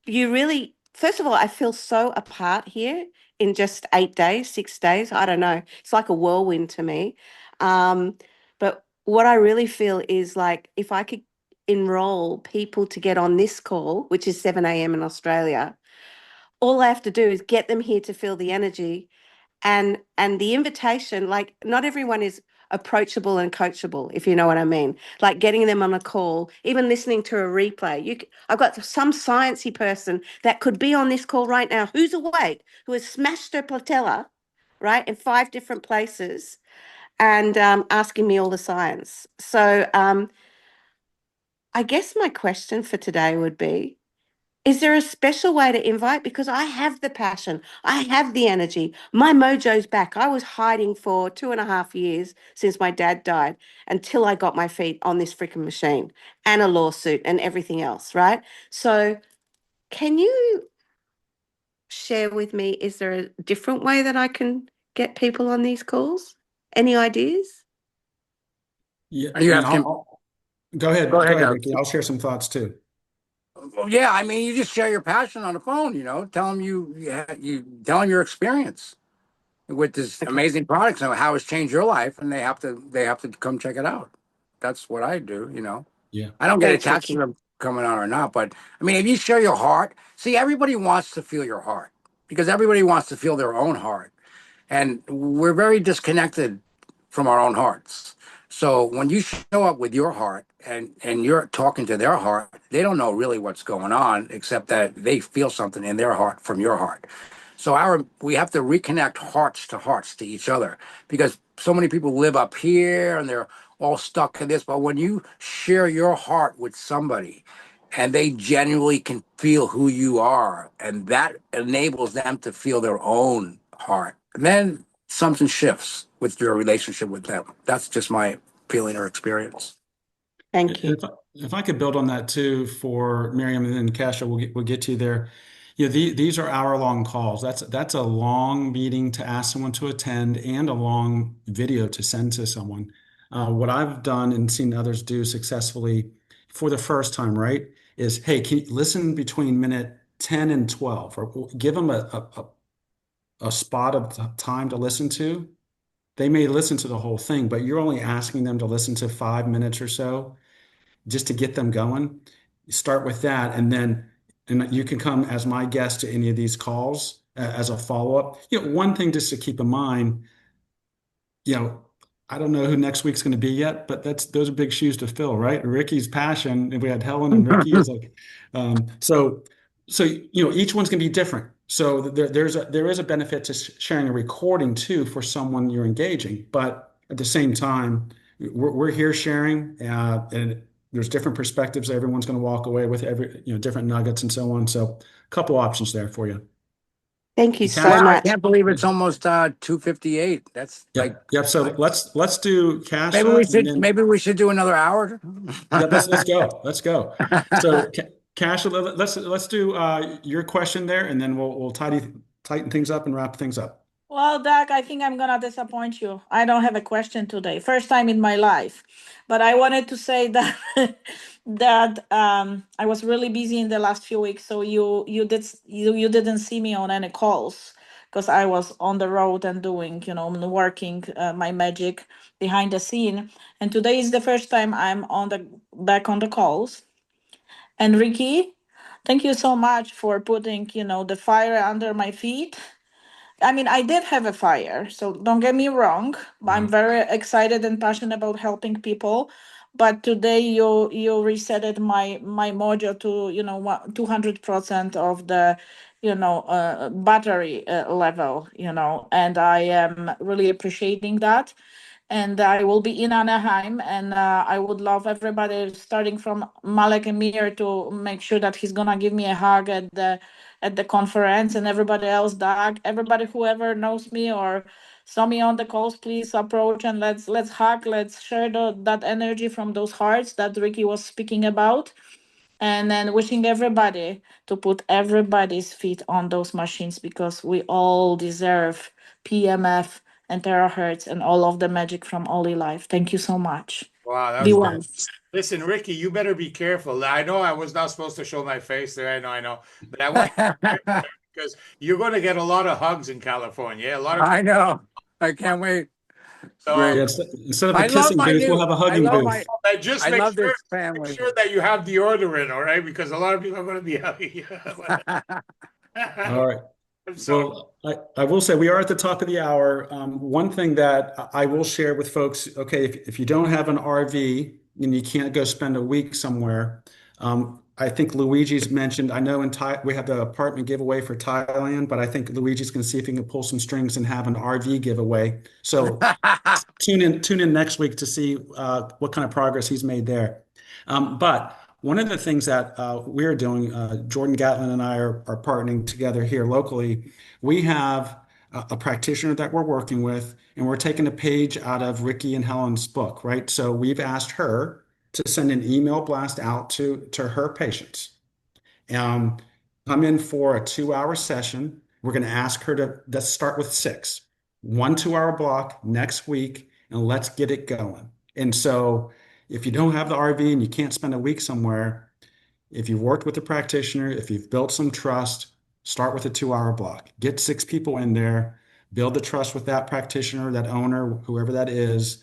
Speaker 5: you really, first of all, I feel so apart here in just 8 days, 6 days. I don't know. It's like a whirlwind to me. But what I really feel is like, if I could enroll people to get on this call, which is 7 a.m. in Australia, all I have to do is get them here to feel the energy, and the invitation. Like, not everyone is approachable and coachable, if you know what I mean. Like getting them on a call, even listening to a replay. I've got some sciencey person that could be on this call right now who's awake, who has smashed her patella, right, in 5 different places, and asking me all the science. So I guess my question for today would be, is there a special way to invite? Because I have the passion, I have the energy. My mojo's back. I was hiding for 2.5 years since my dad died until I got my feet on this freaking machine and a lawsuit and everything else, right? So, can you share with me, is there a different way that I can get people on these calls? Any ideas?
Speaker 1: Yeah,
Speaker 3: Are you
Speaker 1: and
Speaker 3: asking?
Speaker 1: go
Speaker 3: Go
Speaker 1: ahead,
Speaker 3: ahead, Doug.
Speaker 1: Ricky. I'll share some thoughts too.
Speaker 3: Well, yeah, I mean, you just share your passion on the phone. Tell them you tell them your experience with this
Speaker 5: Okay.
Speaker 3: amazing products and how it's changed your life, and they have to come check it out. That's what I do.
Speaker 1: Yeah.
Speaker 3: I don't get
Speaker 5: Thanks,
Speaker 3: attached to
Speaker 5: Ricky.
Speaker 3: them coming on or not, but I mean, if you share your heart, see, everybody wants to feel your heart because everybody wants to feel their own heart. And we're very disconnected from our own hearts. So when you show up with your heart and you're talking to their heart, they don't know really what's going on, except that they feel something in their heart from your heart. So we have to reconnect hearts to each other because so many people live up here and they're all stuck in this. But when you share your heart with somebody and they genuinely can feel who you are, and that enables them to feel their own heart, and then something shifts with your relationship with them. That's just my feeling or experience.
Speaker 5: Thank you.
Speaker 1: If I could build on that too for Miriam and then Kasha, we'll get to you there. These are hour-long calls. That's a long meeting to ask someone to attend and a long video to send to someone. What I've done and seen others do successfully for the first time, right, is hey, can you listen between minute 10 and 12, or give them a spot of time to listen to. They may listen to the whole thing, but you're only asking them to listen to 5 minutes or so just to get them going. You start with that, and you can come as my guest to any of these calls as a follow-up. One thing just to keep in mind, you know, I don't know who next week's going to be yet, but those are big shoes to fill, right? Ricky's passion, and we had Helen and Ricky is like, so each one's going to be different. So there is a benefit to sharing a recording too for someone you're engaging, but at the same time, we're here sharing, and there's different perspectives. Everyone's going to walk away with different nuggets and so on. So a couple options there for you.
Speaker 5: Thank you
Speaker 1: And
Speaker 5: so
Speaker 3: Wow,
Speaker 1: Kasha,
Speaker 3: I
Speaker 5: much.
Speaker 3: can't believe it's almost 2:58. That's like,
Speaker 1: yep. So let's do
Speaker 3: maybe
Speaker 1: Kasha
Speaker 3: we
Speaker 1: and
Speaker 3: should
Speaker 1: then
Speaker 3: maybe we should do another hour.
Speaker 1: yeah, let's go. Let's go. So Kasha, let's do your question there, and then we'll tighten things up and wrap things up.
Speaker 6: Well, Doug, I think I'm gonna disappoint you. I don't have a question today. First time in my life. But I wanted to say that I was really busy in the last few weeks, so you didn't see me on any calls because I was on the road and doing, working my magic behind the scene. And today is the first time I'm on the back on the calls. And Ricky, thank you so much for putting, the fire under my feet. I mean, I did have a fire, so don't get me wrong. I'm very excited and passionate about helping people. But today you resetted my mojo to 200% of the battery level, and I am really appreciating that. And I will be in Anaheim, and I would love everybody, starting from Malek Emir, to make sure that he's gonna give me a hug at the conference, and everybody else, Doug, everybody, whoever knows me or saw me on the calls, please approach and let's hug, let's share that energy from those hearts that Ricky was speaking about. And then wishing everybody to put everybody's feet on those machines, because we all deserve PMF and terahertz and all of the magic from OLYLIFE. Thank you so much.
Speaker 2: Wow, that
Speaker 6: Be
Speaker 2: was
Speaker 6: well.
Speaker 2: Listen, Ricky, you better be careful. I know I was not supposed to show my face there. I know. But I want you to be careful because you're going to get a lot of hugs in California. A lot of
Speaker 3: I know. I can't wait.
Speaker 2: so
Speaker 1: Yeah,
Speaker 3: Great.
Speaker 1: instead of a
Speaker 3: I love
Speaker 1: kissing
Speaker 3: my
Speaker 1: booth, we'll
Speaker 3: new.
Speaker 1: have a
Speaker 3: I
Speaker 1: hugging
Speaker 3: love
Speaker 1: booth.
Speaker 3: my.
Speaker 2: just
Speaker 3: I
Speaker 2: make
Speaker 3: love
Speaker 2: sure
Speaker 3: this family.
Speaker 2: that you have deodorant, all right? Because a lot of people are going to be hugging you.
Speaker 1: All right.
Speaker 2: So
Speaker 1: I will say we are at the top of the hour. One thing that I will share with folks, okay, if you don't have an RV and you can't go spend a week somewhere, I think Luigi's mentioned, I know in Thai we have the apartment giveaway for Thailand, but I think Luigi's going to see if he can pull some strings and have an RV giveaway. So tune in next week to see what kind of progress he's made there. But one of the things that we're doing, Jordan Gatlin and I are partnering together here locally. We have a practitioner that we're working with, and we're taking a page out of Ricky and Helen's book, right? So we've asked her to send an email blast out to her patients. Um, Come in for a 2 hour session. We're going to ask her to let's start with six, 1 2 hour block next week, and let's get it going. And so, if you don't have the RV and you can't spend a week somewhere, if you've worked with a practitioner, if you've built some trust, start with a 2 hour block. Get six people in there, build the trust with that practitioner, that owner, whoever that is.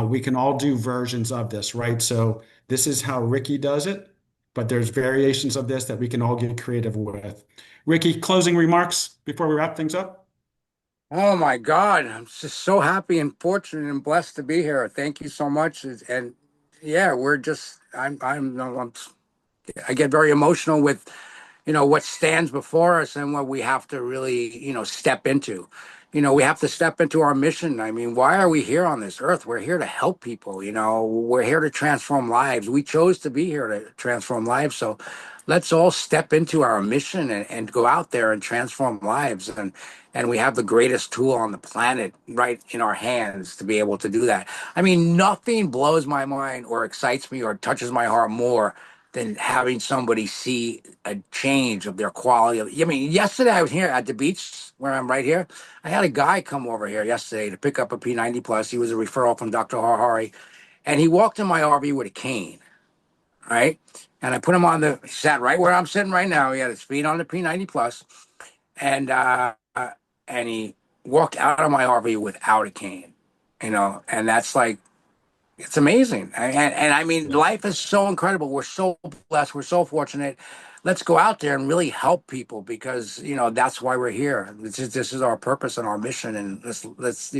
Speaker 1: We can all do versions of this, right? So this is how Ricky does it, but there's variations of this that we can all get creative with. Ricky, closing remarks before we wrap things up?
Speaker 3: Oh my God, I'm just so happy and fortunate and blessed to be here. Thank you so much. And yeah, we're just I get very emotional with, what stands before us and what we have to really, step into. We have to step into our mission. I mean, why are we here on this earth? We're here to help people. We're here to transform lives. We chose to be here to transform lives. So let's all step into our mission and go out there and transform lives. And we have the greatest tool on the planet right in our hands to be able to do that. I mean, nothing blows my mind or excites me or touches my heart more than having somebody see a change of their quality of. I mean, yesterday I was here at the beach where I'm right here. I had a guy come over here yesterday to pick up a P90 plus. He was a referral from Dr. Harhari, and he walked in my RV with a cane, right? And I put him on he sat right where I'm sitting right now. He had his feet on the P90 plus, and and he walked out of my RV without a cane, and that's like it's amazing. And I mean, life is so incredible. We're so blessed. We're so fortunate. Let's go out there and really help people because, that's why we're here. This is our purpose and our mission. And let's,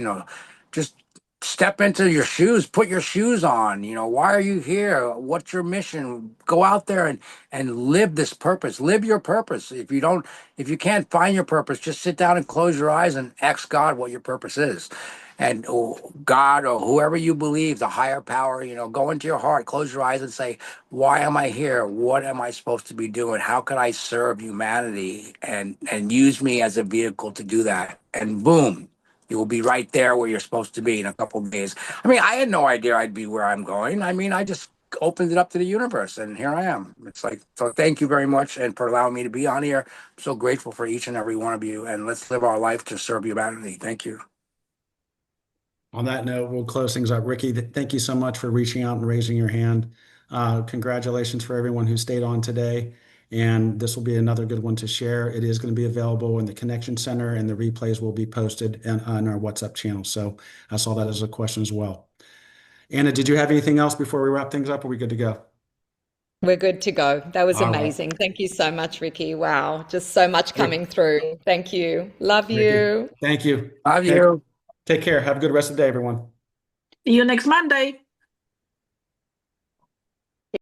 Speaker 3: just step into your shoes, put your shoes on. Why are you here? What's your mission? Go out there and live this purpose. Live your purpose. If you can't find your purpose, just sit down and close your eyes and ask God what your purpose is. And God or whoever you believe, the higher power, go into your heart, close your eyes and say, why am I here? What am I supposed to be doing? How can I serve humanity and use me as a vehicle to do that? And boom, you will be right there where you're supposed to be in a couple of days. I mean, I had no idea I'd be where I'm going. I mean, I just opened it up to the universe and here I am. It's like, so thank you very much and for allowing me to be on here. I'm so grateful for each and every one of you and let's live our life to serve humanity. Thank you.
Speaker 1: On that note, we'll close things up. Ricky, thank you so much for reaching out and raising your hand. Congratulations for everyone who stayed on today. And this will be another good one to share. It is going to be available in the Connection Center, and the replays will be posted on our WhatsApp channel. So I saw that as a question as well. Anna, did you have anything else before we wrap things up? Or are we good to go?
Speaker 4: We're good to go. That was
Speaker 1: All right.
Speaker 4: amazing. Thank you so much, Ricky. Wow, just so much coming through. Thank you. Love
Speaker 1: Ricky,
Speaker 4: you.
Speaker 1: thank you.
Speaker 3: Love
Speaker 1: Take,
Speaker 3: you.
Speaker 1: take care. Have a good rest of the day, everyone.
Speaker 6: See you next Monday.